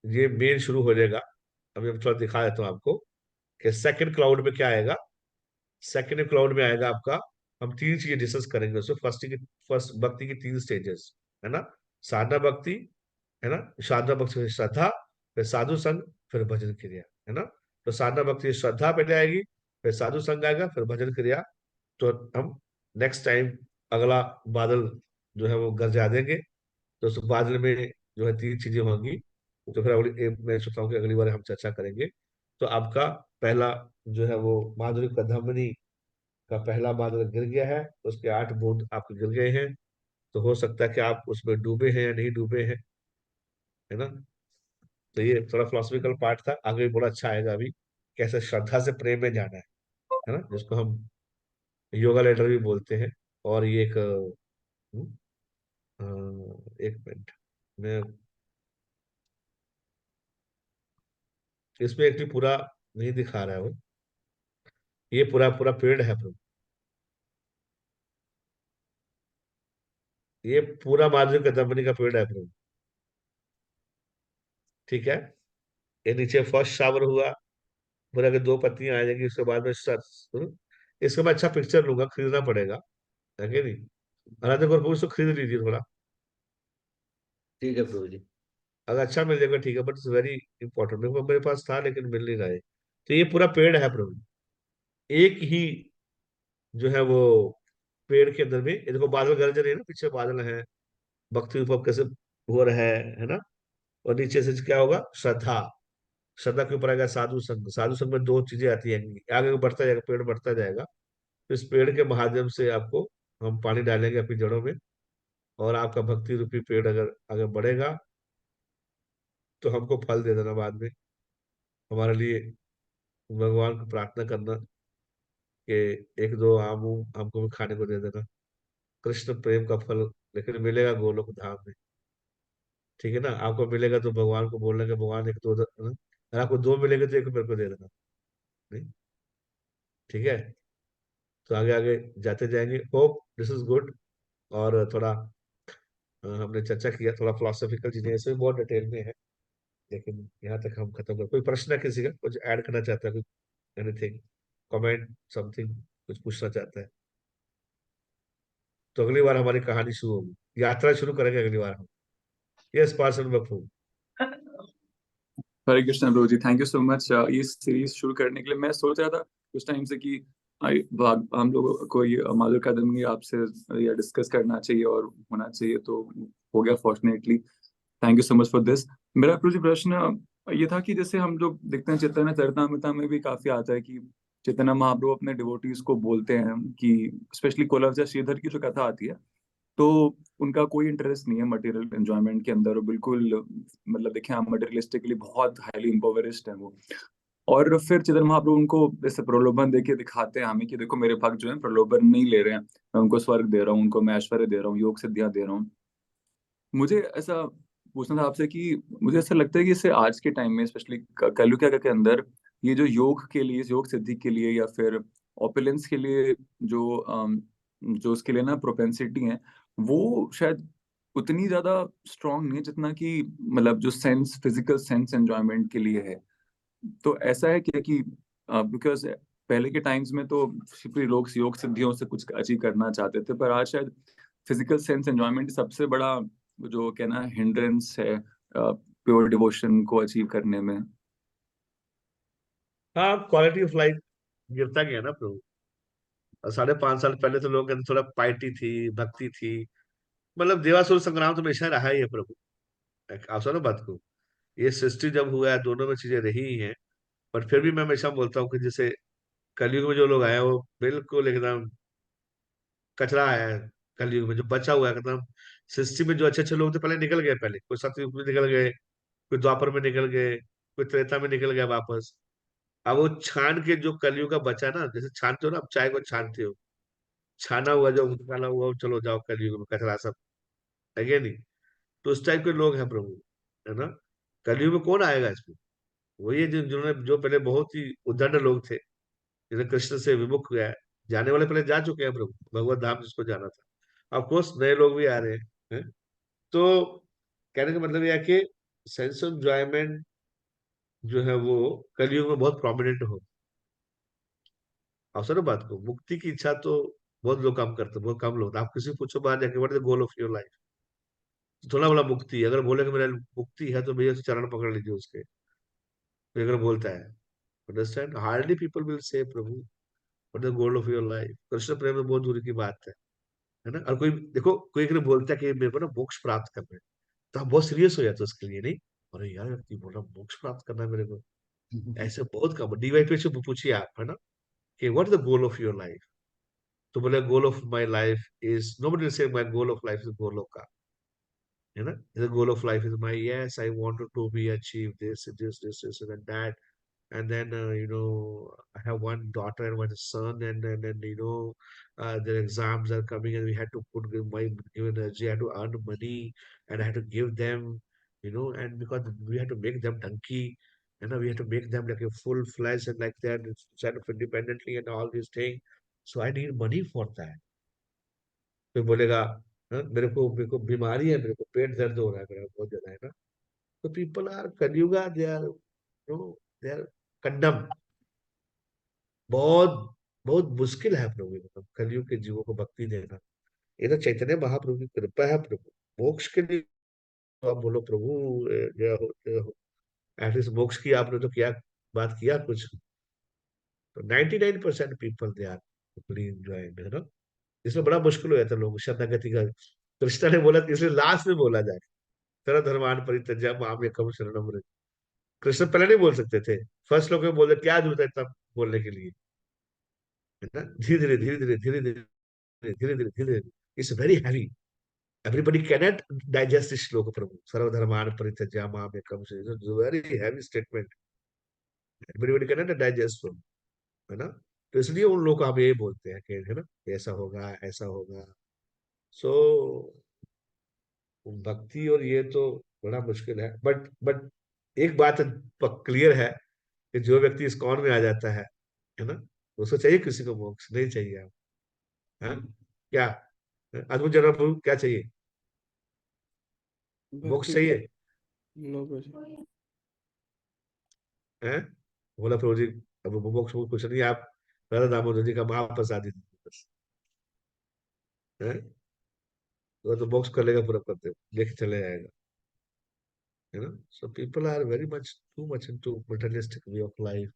ये मेन शुरू हो जाएगा। अभी हम थोड़ा दिखा देता हूँ आपको कि सेकंड क्लाउड में क्या आएगा। सेकंड क्लाउड में आएगा आपका, हम 3 चीजें डिस्कस करेंगे उसमें। फर्स्ट भक्ति की 3 स्टेजेस, है ना, साधना भक्ति, है ना, साधना भक्ति फिर श्रद्धा, फिर साधु संग, फिर भजन क्रिया, है ना। तो साधना भक्ति श्रद्धा पहले आएगी, फिर साधु संग आएगा, फिर भजन क्रिया। तो हम नेक्स्ट टाइम अगला बादल जो है वो गरजा देंगे, तो उस बादल में जो है 3 चीजें होंगी। तो फिर मैं सोचता हूँ कि अगली बार हम चर्चा करेंगे। तो आपका पहला जो है वो माधुरी कदम्बनी का पहला बादल गिर गया है, उसके 8 बूंद आपके गिर गए हैं। तो हो सकता है कि आप उसमें डूबे हैं या नहीं डूबे हैं, है ना। तो ये थोड़ा फिलोसफिकल पार्ट था, आगे भी बड़ा अच्छा आएगा अभी, कैसे श्रद्धा से प्रेम में जाना है ना, जिसको हम योगा लेटर भी बोलते हैं। और ये एक एक मिनट, मैं इसमें एक्चुअली पूरा नहीं दिखा रहा है वो, ये पूरा पूरा पेड़ है प्रभु, ये पूरा माधुरी कदम्बनी का पेड़ है प्रभु, ठीक है। ये नीचे फर्स्ट शावर हुआ, पूरा के 2 पत्तियां आ जाएंगी, उसके बाद में इसका मैं अच्छा पिक्चर लूंगा, खरीदना पड़ेगा, है कि नहीं। अनंत गुरु इसको खरीद लीजिए थोड़ा, ठीक है प्रभु जी। अगर अच्छा मिल जाएगा ठीक है, बट इट्स वेरी इंपॉर्टेंट, मेरे पास था लेकिन मिल नहीं रहा है। तो ये पूरा पेड़ है प्रभु, एक ही जो है वो पेड़ के अंदर में, ये देखो बादल गरज रहे हैं ना, पीछे बादल है, भक्ति विभव कैसे हो रहा है ना। और नीचे से क्या होगा, श्रद्धा, श्रद्धा के ऊपर आएगा साधु संग, साधु संग में 2 चीजें आती हैं, आगे बढ़ता जाएगा, पेड़ बढ़ता जाएगा, तो इस पेड़ के माध्यम से आपको हम पानी डालेंगे अपनी जड़ों में, और आपका भक्ति रूपी पेड़ अगर आगे बढ़ेगा तो हमको फल दे देना बाद में, हमारे लिए भगवान को प्रार्थना करना कि 1-2 आम हमको भी खाने को दे देना, कृष्ण प्रेम का फल लेकिन मिलेगा गोलोक धाम में, ठीक है ना। आपको मिलेगा तो भगवान को बोलना कि भगवान 1-2 अगर आपको 2 मिलेंगे तो 1 मेरे को दे देना, नहीं, ठीक है। तो आगे आगे जाते जाएंगे, होप दिस इज गुड। और थोड़ा हमने चर्चा किया, थोड़ा फिलोसॉफिकल चीजें ऐसे भी बहुत डिटेल में है, लेकिन यहाँ तक हम खत्म कर। कोई प्रश्न है किसी का, कुछ ऐड करना चाहता है, कुछ एनीथिंग, कमेंट, समथिंग, कुछ पूछना चाहता है, तो अगली बार हमारी कहानी शुरू होगी, यात्रा शुरू करेंगे अगली बार हम। यस पार्सन बफू। हरे कृष्ण प्रभु जी, थैंक यू सो मच ये सीरीज शुरू करने के लिए। मैं सोच रहा था कुछ टाइम से कि हम लोगों को ये माधुरी कदम्बनी आपसे या डिस्कस करना चाहिए और होना चाहिए, तो हो गया fortunately. Thank you so much for this. मेरा प्रभु जी प्रश्न ये था कि जैसे हम लोग देखते हैं चैतन्य चरितमृत में भी काफी आता है कि चैतन्य महाप्रभु अपने डिवोटीज को बोलते हैं कि स्पेशली कोलवजा श्रीधर की जो कथा आती है, तो उनका कोई इंटरेस्ट नहीं है मटेरियल एंजॉयमेंट के अंदर, और बिल्कुल मतलब देखें आप मटेरियलिस्टिकली बहुत हाईली इम्पोवरिस्ड है वो। और फिर चैतन्य महाप्रभु उनको जैसे प्रलोभन देके दिखाते हैं हमें कि देखो मेरे भक्त जो है प्रलोभन नहीं ले रहे हैं, मैं उनको स्वर्ग दे रहा हूँ, उनको मैं ऐश्वर्य दे रहा हूँ, योग सिद्धियां दे रहा हूँ। मुझे ऐसा पूछना था आपसे कि मुझे ऐसा लगता है कि इससे आज के टाइम में स्पेशली कलयुग के अंदर ये जो योग के लिए, योग सिद्धि के लिए या फिर ओपुलेंस के लिए जो उसके लिए ना प्रोपेंसिटी है, वो शायद उतनी ज्यादा स्ट्रांग नहीं है जितना कि मतलब जो सेंस, फिजिकल सेंस एंजॉयमेंट के लिए है। तो ऐसा है कि बिकॉज पहले के टाइम्स में तो सिर्फ लोग योग सिद्धियों से कुछ अचीव करना चाहते थे, पर आज शायद फिजिकल सेंस एंजॉयमेंट सबसे बड़ा जो कहना हिंड्रेंस है प्योर डिवोशन को अचीव करने में। हाँ, क्वालिटी ऑफ लाइफ गिरता गया ना प्रभु। और 5.5 साल पहले तो लोगों के अंदर थोड़ा पाइटी थी, भक्ति थी। मतलब देवासुर संग्राम तो हमेशा रहा ही है प्रभु। आप सुनो बात को, ये सृष्टि जब हुआ है दोनों में चीजें रही ही हैं। पर फिर भी मैं हमेशा बोलता हूँ कि जैसे कलयुग में जो लोग आए हैं वो बिल्कुल एकदम कचरा आया है। कलयुग में जो बचा हुआ है एकदम, सृष्टि में जो अच्छे अच्छे लोग थे पहले निकल गए, पहले कोई सतयुग में निकल गए, कोई द्वापर में निकल गए, कोई त्रेता में निकल गया वापस। अब वो छान के जो कलयुग का बचा ना, जैसे छानते हो ना, आप चाय को छानते हो, छाना हुआ जो निकाला हुआ, चलो जाओ कलयुग में कचरा सब, है क्या नहीं? तो उस टाइप के लोग हैं प्रभु, है ना? कलयुग में कौन आएगा इसमें? वही है जिन्होंने, जो पहले बहुत ही उद्दंड लोग थे, जिन्हें कृष्ण से विमुख हुआ है। जाने वाले पहले जा चुके हैं प्रभु, भगवत धाम जिसको जाना था। ऑफ कोर्स नए लोग भी आ रहे हैं। तो कहने का मतलब यह है कि सेंस ऑफ एंजॉयमेंट जो है वो कलयुग में बहुत प्रोमिनेंट हो। आप सुनो बात को, मुक्ति की इच्छा तो बहुत लोग काम करते हैं, बहुत कम लोग। आप किसी को पूछो बाहर जाके what is the goal of your life, थोड़ा बोला मुक्ति, अगर बोले कि मेरा मुक्ति है तो भैया से चरण पकड़ लीजिए उसके। तो अगर बोलता है, understand, hardly people will say prabhu what is the goal of your life. Krishna प्रेम में बहुत दूरी की बात है ना? और कोई देखो, कोई अगर बोलता है कि मेरे को ना मोक्ष प्राप्त करना है, तो आप बहुत सीरियस हो जाते हो उसके लिए, नहीं? अरे यार ये बोल रहा मोक्ष प्राप्त करना है मेरे को, ऐसे बहुत कम। डीवाईपी से पूछिए आप, है ना, कि what is the goal of your life? तो बोले goal of my life is, nobody will say my goal of life is Goloka, है ना? The goal of life is my, yes, I wanted to be achieve this and that. And then I have one daughter and one son, and then their exams are coming, and we had to give energy, I had to earn money, and I had to give them, and because we had to make them donkey, we had to make them like a full flesh and like that, stand up independently and all these things. So I need money for that. कोई बोलेगा, "हाँ, मेरे को बीमारी है, मेरे को पेट दर्द हो रहा है मेरा बहुत ज्यादा, है ना?" तो people are Kaliyuga, they are condemned. बहुत बहुत मुश्किल है प्रभु, मतलब कलयुग के जीवों को भक्ति देना। ये तो चैतन्य महाप्रभु की कृपा है प्रभु। मोक्ष के लिए तो आप बोलो प्रभु, जय हो। एटलीस्ट मोक्ष की आपने तो क्या बात किया कुछ। तो 99% पीपल दे आर एंजॉयिंग, है ना? इसमें बड़ा मुश्किल हो जाता है लोग शरणागति का। कृष्ण ने बोला, इसलिए लास्ट में बोला जाए, सर्वधर्मान् परित्यज्य माम एकम शरणम व्रज। कृष्ण पहले नहीं बोल सकते थे, फर्स्ट लोग बोल रहे, क्या जरूरत है इतना बोलने के लिए, है ना? धीरे धीरे धीरे धीरे धीरे धीरे धीरे धीरे धीरे, it's very heavy. Everybody cannot digest this श्लोक प्रभु, सर्वधर्मान् परित्यज्य माम एकम शरणम, very heavy statement, everybody cannot digest, है ना? तो इसलिए उन लोग को हम यही बोलते हैं कि, है ना, ऐसा होगा ऐसा होगा। सो भक्ति और ये तो बड़ा मुश्किल है, बट एक बात क्लियर है कि जो व्यक्ति इस्कॉन में आ जाता है ना, उसको चाहिए किसी को मोक्ष नहीं चाहिए? आप, हाँ? क्या अद्भुत जन्म प्रभु क्या चाहिए? मोक्ष भक्ति। चाहिए? नो प्रभु। हैं? बोला प्रभु जी, अब मोक्ष को कुछ नहीं, आप राधा दामोदर जी का महाप्रसाद ही दीजिए बस, हैं? वो तो मोक्ष कर लेगा पूरा, करते लेके चले जाएगा, है ना? So people are very much too much into materialistic way of life.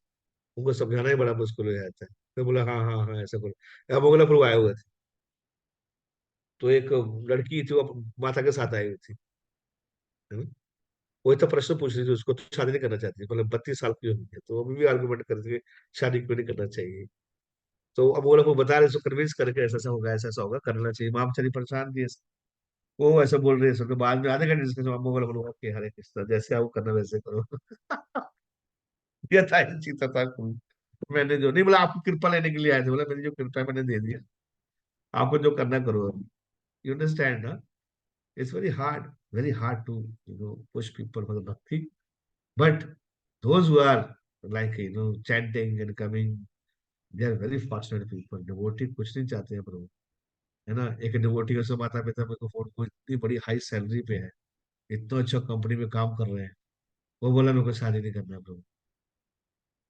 उनको समझाना ही बड़ा मुश्किल हो जाता है। तो बोला हाँ हाँ हाँ ऐसा करो। अब मोगला प्रभु आए हुए थे, तो एक लड़की थी, वो माता के साथ आई हुई थी, है ना? वही तो प्रश्न पूछ रही थी उसको, तो शादी नहीं करना चाहती, मतलब 32 साल की हो गई है, तो अभी भी आर्गुमेंट कर रही थी शादी क्यों नहीं करना चाहिए। तो अब वो लोग बता रहे, इसको कन्विंस करके ऐसा ऐसा होगा, ऐसा ऐसा होगा, करना चाहिए। माँ बेचारी परेशान थी, वो ऐसा बोल रही है, तो बाद में आधे घंटे डिस्कशन, मामू बोला बोलो ओके हरे कृष्णा, जैसे आओ करना वैसे करो। ये था इसी तथा मैंने जो नहीं बोला, आपकी कृपा लेने के लिए आए थे, बोला मेरी जो कृपा है मैंने दे दिया, आपको जो करना करो। यू अंडरस्टैंड ना? It's very hard to push people for the bhakti, but those who are like chanting and coming. They are very fortunate people. Devotee कुछ नहीं चाहते हैं प्रभु, है ना। एक डिवोटी का माता पिता मेरे को फोन, को इतनी बड़ी हाई सैलरी पे है, इतना अच्छा कंपनी में काम कर रहे हैं, वो बोला मेरे को शादी नहीं करना है प्रभु।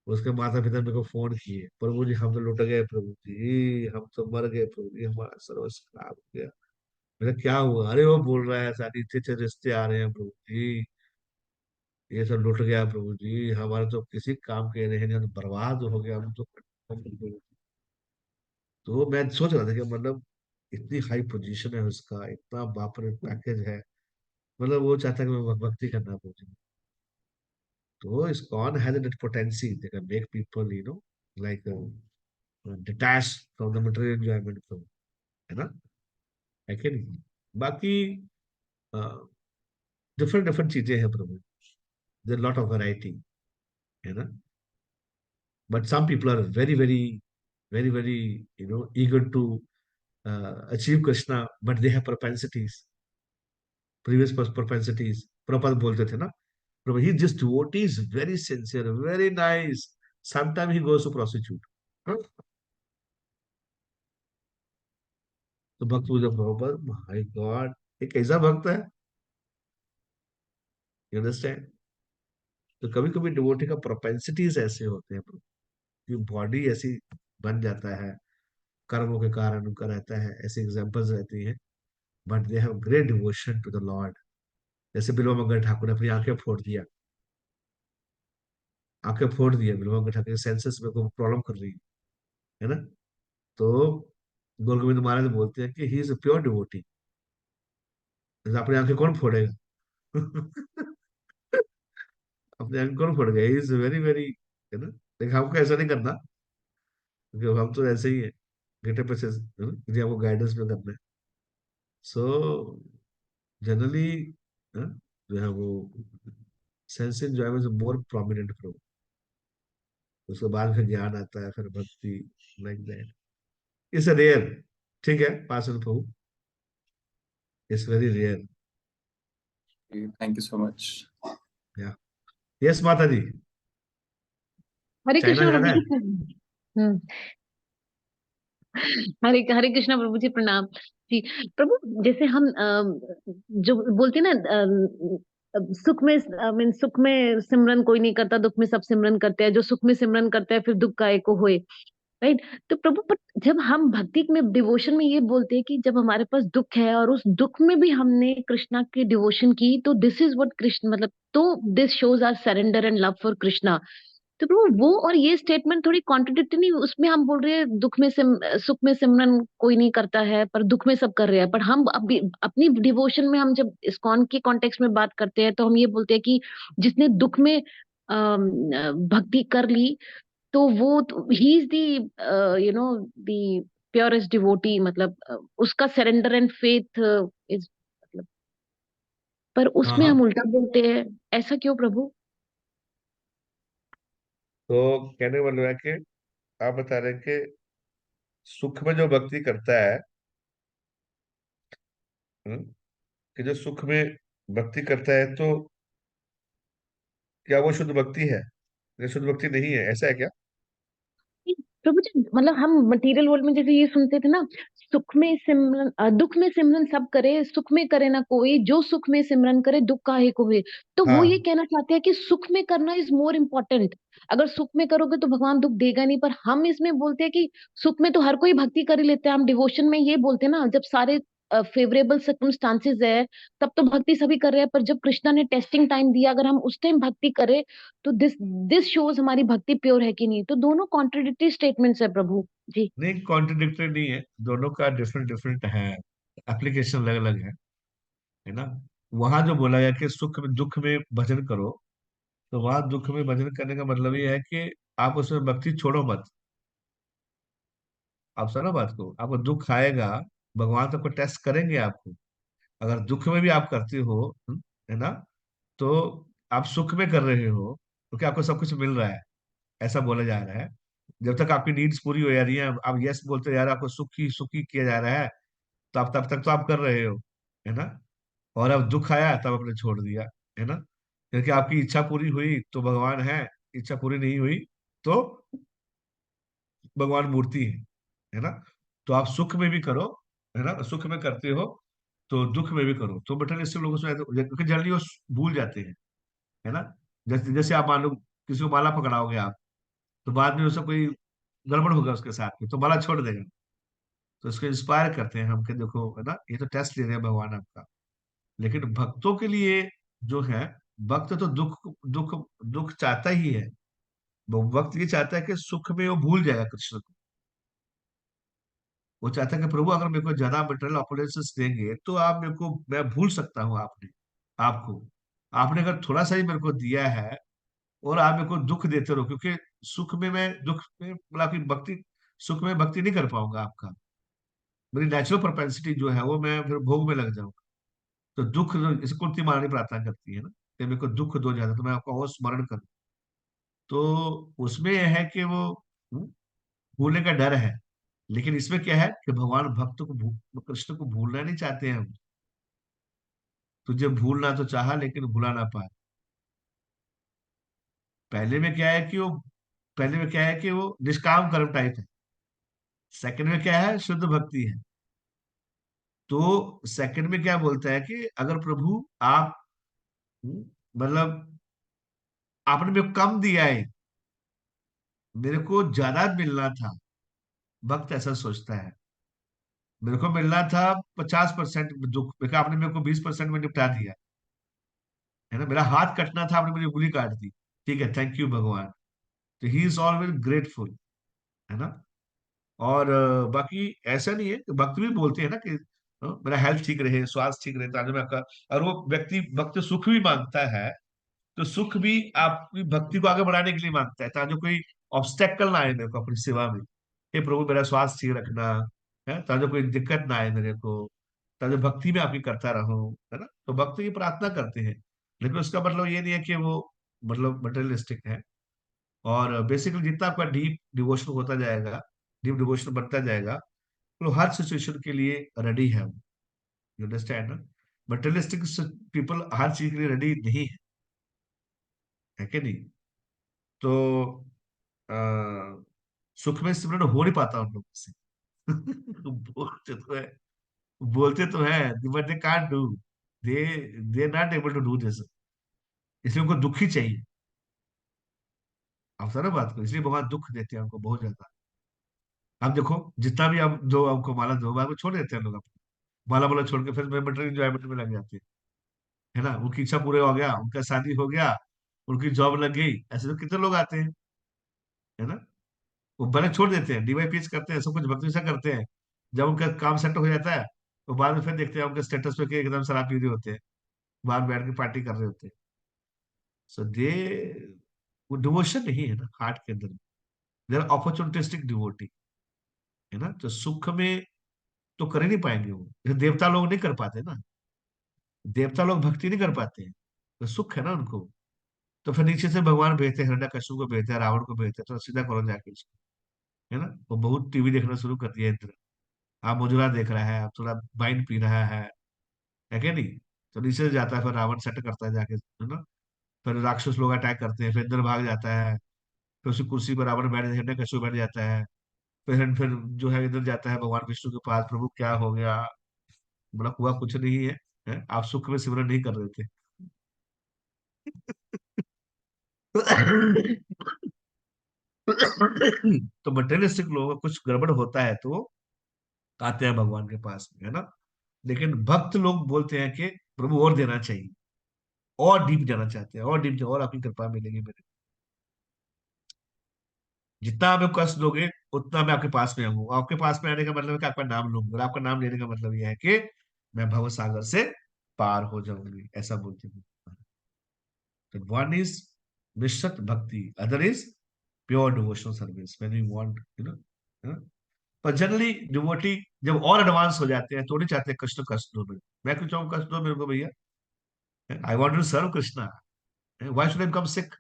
उसके माता पिता मेरे को फोन किए, प्रभु जी हम तो लुट गए प्रभु जी, हम तो मर गए प्रभु जी, हमारा सर्वस्व खराब हो गया। मेरा क्या हुआ? अरे वो बोल रहा है शादी, इतने अच्छे रिश्ते आ रहे हैं प्रभु जी, ये सब लुट गया प्रभु जी, हमारे तो किसी काम के नहीं, हम तो बर्बाद हो गया, तो मैं सोच रहा था कि मतलब इतनी हाई पोजीशन है उसका, इतना बाप रे पैकेज है, मतलब वो चाहता है कि मैं भक्ति करना प्रभु जी। तो ISKCON has that potency, they can make people like detached from the material enjoyment from, है ना, है कि नहीं। बाकी डिफरेंट डिफरेंट चीजें हैं Prabhu, there lot of variety, है ना। But some people are very very very very eager to achieve Krishna, but they have propensities, previous propensities। Prabhupada बोलते थे ना, प्रभु he just devotee is very sincere, very nice, sometimes he goes to prostitute, हाँ? तो भक्त पूजा Prabhupada, my God, एक ऐसा भक्त है, यू अंडरस्टैंड। तो कभी कभी डिवोटी का प्रोपेंसिटीज ऐसे होते हैं कि बॉडी ऐसी बन जाता है, कर्मों के कारण उनका रहता है, ऐसे एग्जांपल्स रहती हैं, but they have great devotion to the lord. जैसे बिल्वा मंगल ठाकुर ने अपनी आंखें फोड़ दिया, आंखें फोड़ दिया बिल्वा मंगल ठाकुर, सेंसेस में को प्रॉब्लम कर रही है ना। तो गोल गोविंद महाराज बोलते हैं कि ही इज अ प्योर डिवोटी। अपनी आंखें कौन फोड़ेगा? अपनी आंखें कौन फोड़ गया? ही इज वेरी वेरी, है ना। लेकिन हमको ऐसा नहीं करना, क्योंकि हम तो ऐसे ही है, गेटे पे से, है ना, यदि हमको गाइडेंस में करना है। सो जनरली जो है वो सेंस एंजॉयमेंट मोर प्रोमिनेंट फ्रो, उसके बाद फिर ज्ञान आता है, फिर भक्ति, लाइक दैट इट्स रेयर। ठीक है, पास प्रभु, it's very rare. Thank you so much. या यस माता जी, हरे चाइना कृष्ण जाना प्रभु है? जी। हम्म। हरे हरे कृष्णा प्रभु जी, प्रणाम जी। प्रभु, जैसे हम जो बोलते हैं ना, सुख में मीन सुख में सिमरन कोई नहीं करता, दुख में सब सिमरन करते हैं, जो सुख में सिमरन करता है फिर दुख का एको होए, राइट। तो प्रभु, पर जब हम भक्ति में डिवोशन में ये बोलते हैं कि जब हमारे पास दुख है और उस दुख में भी हमने कृष्णा की डिवोशन की, तो दिस इज व्हाट कृष्ण मतलब, तो this shows are surrender and love for Krishna. तो प्रभु, वो और ये स्टेटमेंट थोड़ी कॉन्ट्रडिक्ट नहीं? उसमें हम बोल रहे हैं दुख में सुख में सिमरन कोई नहीं करता है, पर दुख में सब कर रहे हैं, पर हम अभी अपनी डिवोशन में हम जब इस्कॉन के कॉन्टेक्स्ट में बात करते हैं तो हम ये बोलते हैं कि जिसने दुख में भक्ति कर ली, तो वो he is the the purest devotee, मतलब उसका सरेंडर एंड फेथ इज, मतलब, पर हाँ उसमें हाँ। हम उल्टा बोलते हैं, ऐसा क्यों प्रभु? तो कहने का मतलब है कि आप बता रहे हैं कि सुख में जो भक्ति करता है, हम्म, कि जो सुख में भक्ति करता है, तो क्या वो शुद्ध भक्ति है या शुद्ध भक्ति नहीं है, ऐसा है क्या? प्रभु जी, मतलब हम मटेरियल वर्ल्ड में जैसे ये सुनते थे ना, सुख में सिमरन दुख में सिमरन सब करे, सुख में करे ना कोई, जो सुख में सिमरन करे दुख काहे को है। तो वो ये हाँ। कहना चाहते हैं कि सुख में करना इज मोर इम्पोर्टेंट। अगर सुख में करोगे तो भगवान दुख देगा नहीं, पर हम इसमें बोलते हैं कि सुख में तो हर कोई भक्ति कर ही लेते हैं। हम डिवोशन में ये बोलते हैं ना, जब सारे फेवरेबल सर्कमस्टांसेस है तब तो भक्ति सभी कर रहे हैं, पर जब कृष्णा ने टेस्टिंग टाइम दिया, अगर हम उस टाइम भक्ति करें तो दिस दिस शोज हमारी भक्ति प्योर है कि नहीं। तो दोनों कॉन्ट्रडिक्टरी स्टेटमेंट्स है प्रभु जी। नहीं, कॉन्ट्रडिक्टरी नहीं है, दोनों का डिफरेंट डिफरेंट है, एप्लीकेशन अलग अलग है ना। वहां जो बोला गया कि सुख में दुख में भजन करो, तो वहां दुख में भजन करने का मतलब ये है कि आप उसमें भक्ति छोड़ो मत। आप सुनो बात को, आपको दुख आएगा, भगवान तो आपको टेस्ट करेंगे आपको। अगर दुख में भी आप करते हो, है ना, तो आप सुख में कर रहे हो क्योंकि आपको सब कुछ मिल रहा है, ऐसा बोला जा रहा है। जब तक आपकी नीड्स पूरी हो जा रही है, आप यस बोलते जा रहे हो, आपको सुखी सुखी किया जा रहा है, तो आप तब तक तो आप कर रहे हो, है ना। और अब दुख आया तब आपने छोड़ दिया, है ना, क्योंकि आपकी इच्छा पूरी हुई तो भगवान है, इच्छा पूरी नहीं हुई तो भगवान मूर्ति है ना। तो आप सुख में भी करो, है ना, सुख में करते हो तो दुख में भी करो। तो मटेरियलिस्टिक लोगों से क्योंकि जल्दी वो भूल जाते हैं, है ना। जैसे जैसे आप मान लो किसी को माला पकड़ाओगे आप, तो बाद में उससे कोई गड़बड़ होगा उसके साथ में तो माला छोड़ देगा। तो इसको इंस्पायर करते हैं हम कि देखो, है ना, ये तो टेस्ट ले रहे हैं भगवान आपका। लेकिन भक्तों के लिए जो है, भक्त तो दुख दुख दुख चाहता ही है। वो वक्त ये चाहता है कि सुख में वो भूल जाएगा कृष्ण को। वो चाहता है कि प्रभु अगर मेरे को ज्यादा मटेरियल अपॉर्चुनिटीज देंगे तो आप मेरे को, मैं भूल सकता हूँ आपने आपको। आपने अगर थोड़ा सा ही मेरे को दिया है और आप मेरे को दुख देते रहो, क्योंकि सुख में मैं दुख में मतलब आपकी भक्ति, सुख में भक्ति नहीं कर पाऊंगा आपका। मेरी नेचुरल प्रोपेंसिटी जो है वो मैं फिर भोग में लग जाऊंगा। तो दुख, इसे कुंती महारानी प्रार्थना करती है ना कि मेरे को दुख दो ज्यादा तो मैं आपका और स्मरण करूं। तो उसमें यह है कि वो हम्म, भूलने का डर है। लेकिन इसमें क्या है कि भगवान भक्त को कृष्ण को भूलना नहीं चाहते हैं हम। तुझे भूलना तो चाहा लेकिन भुला ना पाए। पहले में क्या है कि वो पहले में क्या है कि वो निष्काम कर्म टाइप है। सेकंड में क्या है, शुद्ध भक्ति है। तो सेकंड में क्या बोलता है कि अगर प्रभु आप मतलब आपने मेरे को कम दिया है, मेरे को ज्यादा मिलना था। भक्त ऐसा सोचता है, मेरे को मिलना था 50% दुख, मेरे को आपने मेरे को 20% में निपटा दिया, है ना। मेरा हाथ कटना था, आपने मेरी उंगली काट दी। ठीक है, थैंक यू भगवान। तो ही इज ऑलवेज ग्रेटफुल, है ना। और बाकी ऐसा नहीं है, भक्त भी बोलते हैं ना कि मेरा हेल्थ ठीक रहे, स्वास्थ्य ठीक रहे, ताकि मैं आपका। और वो व्यक्ति भक्त सुख भी मांगता है, तो सुख भी आपकी भक्ति को आगे बढ़ाने के लिए मांगता है, ताकि कोई ऑब्स्टेकल ना आए मेरे को अपनी सेवा में। हे प्रभु मेरा स्वास्थ्य ठीक रखना, है, ताकि कोई दिक्कत ना आए मेरे को, ताकि भक्ति में आपकी करता रहूं, है ना। तो भक्त ये प्रार्थना करते हैं। लेकिन उसका मतलब ये नहीं है कि वो मतलब मटेरियलिस्टिक है। और बेसिकली जितना आपका डीप डिवोशन होता जाएगा, डीप डिवोशन बनता जाएगा, तो हर सिचुएशन के लिए रेडी है। यू अंडरस्टैंड ना। मटेरियलिस्टिक पीपल हर चीज के लिए रेडी नहीं है कि नहीं। तो आ, सुख में सिमरन हो नहीं पाता उन लोगों से। बोलते तो है but they can't do. They they not able to do this. इसलिए उनको दुख ही चाहिए। आप सारा बात को, इसलिए भगवान दुख देते हैं हमको बहुत ज्यादा। आप देखो जितना भी आप जो आपको माला दो बार को छोड़ देते हैं लोग अपने माला वाला छोड़ के फिर मेमोरी एंजॉयमेंट में लग जाते हैं, है ना। उनकी इच्छा पूरे हो गया, उनका शादी हो गया, उनकी जॉब लग गई, ऐसे तो कितने लोग आते हैं, है ना। वो भले छोड़ देते हैं, डीवाईपीएच करते हैं, सब कुछ भक्ति से करते हैं। जब उनका काम सेट हो जाता है तो बाद में फिर देखते हैं उनके स्टेटस पे कि एकदम शराब पी रहे होते हैं, बाहर बैठ के पार्टी कर रहे होते हैं। सो दे, वो डिवोशन नहीं है ना हार्ट के अंदर। देर अपॉर्चुनिस्टिक डिवोटी, है ना। तो सुख में तो कर ही नहीं पाएंगे वो, जैसे देवता लोग नहीं कर पाते ना। देवता लोग भक्ति नहीं कर पाते हैं, तो सुख है ना उनको। तो फिर नीचे से भगवान भेजते हैं, हिरण्यकश्यप को भेजते हैं, रावण को भेजते हैं, तो सीधा करो जाके इसको, है ना। वो बहुत टीवी देखना शुरू कर दिया इंद्र। आप मुजरा देख रहा है, आप थोड़ा वाइन पी रहा है क्या नहीं। तो नीचे से जाता है, फिर रावण सेट करता है जाके, है ना। फिर राक्षस लोग अटैक करते हैं, फिर इंद्र भाग जाता है। फिर उसी कुर्सी पर रावण बैठ, हिरण्यकश्यप बैठ जाता है। फिर जो है इधर जाता है भगवान विष्णु के पास, प्रभु क्या हो गया। बोला हुआ कुछ नहीं है, है? आप सुख में सिमरन नहीं कर रहे थे। तो मटेरियलिस्टिक लोगों का कुछ गड़बड़ होता है तो वो आते हैं भगवान के पास में, है ना। लेकिन भक्त लोग बोलते हैं कि प्रभु और देना चाहिए, और डीप जाना चाहते हैं, और डीप, और आपकी कृपा मिलेगी मेरे। जितना आप मेरे को कष्ट दोगे उतना मैं आपके पास में आऊंगा। आपके पास में आने का मतलब है कि आपका नाम लूंगा, और आपका नाम लेने का मतलब यह है कि मैं भव सागर से पार हो जाऊंगी, ऐसा बोलते हैं। तो वन इज निश्चित भक्ति, other is pure devotional service when you want, you know. पर जनरली डिवोटी जब और एडवांस हो जाते हैं तो नहीं चाहते कृष्ण कष्ट दो मेरे। मैं क्यों चाहूँ कष्ट दो मेरे को भैया, I want to serve Krishna, why should I become sick.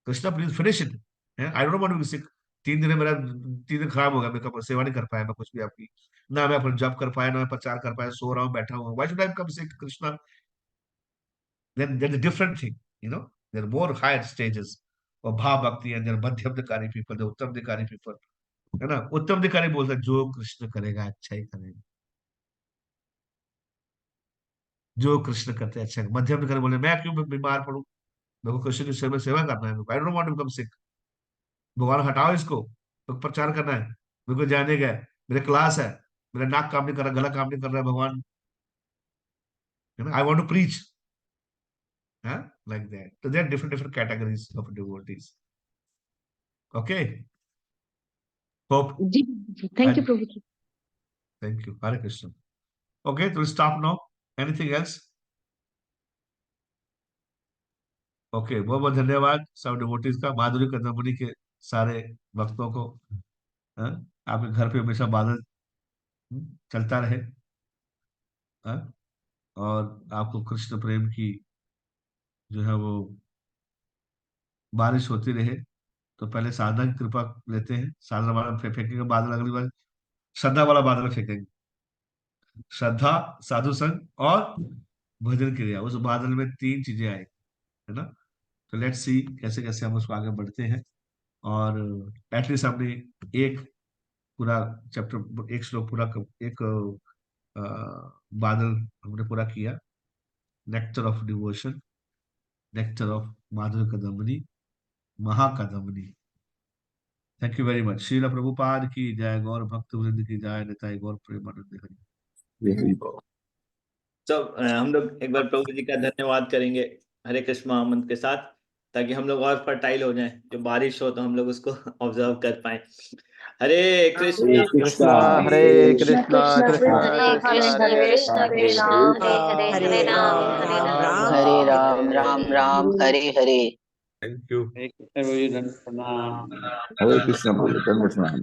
Krishna please finish it, I don't want to be sick. 3 दिन मेरा 3 दिन खराब हो गया, मैं सेवा नहीं कर पाया मैं कुछ भी आपकी, ना मैं अपना जॉब कर पाया, ना मैं प्रचार कर पाया, सो रहा हूँ बैठा हूँ, why should I become sick Krishna. Then there's a different thing, you know, there are more higher stages. और भाव भक्ति अंजन मध्यमधिकारी पीपल, उत्तमधिकारी पीपल, है ना। उत्तमधिकारी बोलता है जो कृष्ण करेगा अच्छा ही करेगा, जो कृष्ण करते हैं अच्छा। मध्यमधिकारी बोले मैं क्यों बीमार पड़ूं, मेरे को कृष्ण की सेवा करना है, I don't want to become sick, भगवान हटाओ इसको, तो प्रचार करना है, मेरे को जाने का है, मेरे क्लास है, मेरा नाक काम नहीं कर रहा, गला काम नहीं कर रहा है भगवान, है ना, आई वांट टू प्रीच, है, लाइक दैट। तो there are different different categories of devotees. Okay, hope, जी thank you Prabhu ji. Thank you, Hare Krishna. Okay, तो stop now, anything else? Okay, बहुत बहुत धन्यवाद सब डिवोटीज का, माधुरी कदमनी के सारे भक्तों को, हाँ? आपके घर पे हमेशा बादल चलता रहे, हाँ? और आपको कृष्ण प्रेम की जो है वो बारिश होती रहे। तो पहले साधना की कृपा लेते हैं, साधना वाला फेंकेंगे बादल, अगली बार श्रद्धा वाला बादल फेंकेंगे। श्रद्धा, साधु संग और भजन क्रिया, उस बादल में 3 चीजें आई, है ना। तो लेट्स सी कैसे कैसे हम उसको आगे बढ़ते हैं। और एटलीस्ट हमने एक पूरा चैप्टर, एक श्लोक पूरा एक बादल हमने पूरा किया। Nectar of devotion, nectar of Madhurya Kadambini, Mahakadambini. Thank you very much. Srila Prabhupada की जय, गौर भक्त वृंद की जय, निताई गौर प्रेमानंद हरि। तो हम लोग एक बार प्रभु जी का धन्यवाद करेंगे हरे कृष्ण महामंत्र के साथ, ताकि हम लोग और फर्टाइल हो जाएं, जो बारिश हो तो हम लोग उसको ऑब्जर्व कर पाए। हरे कृष्णा कृष्णा हरे कृष्णा कृष्णा हरे कृष्णा कृष्ण हरे कृष्ण हरे कृष्ण हरे हरे राम राम राम राम हरे हरे। Thank you. हरे कृष्ण प्रभु जी, दंड प्रणाम। हरे कृष्ण बोले, धन्यवाद।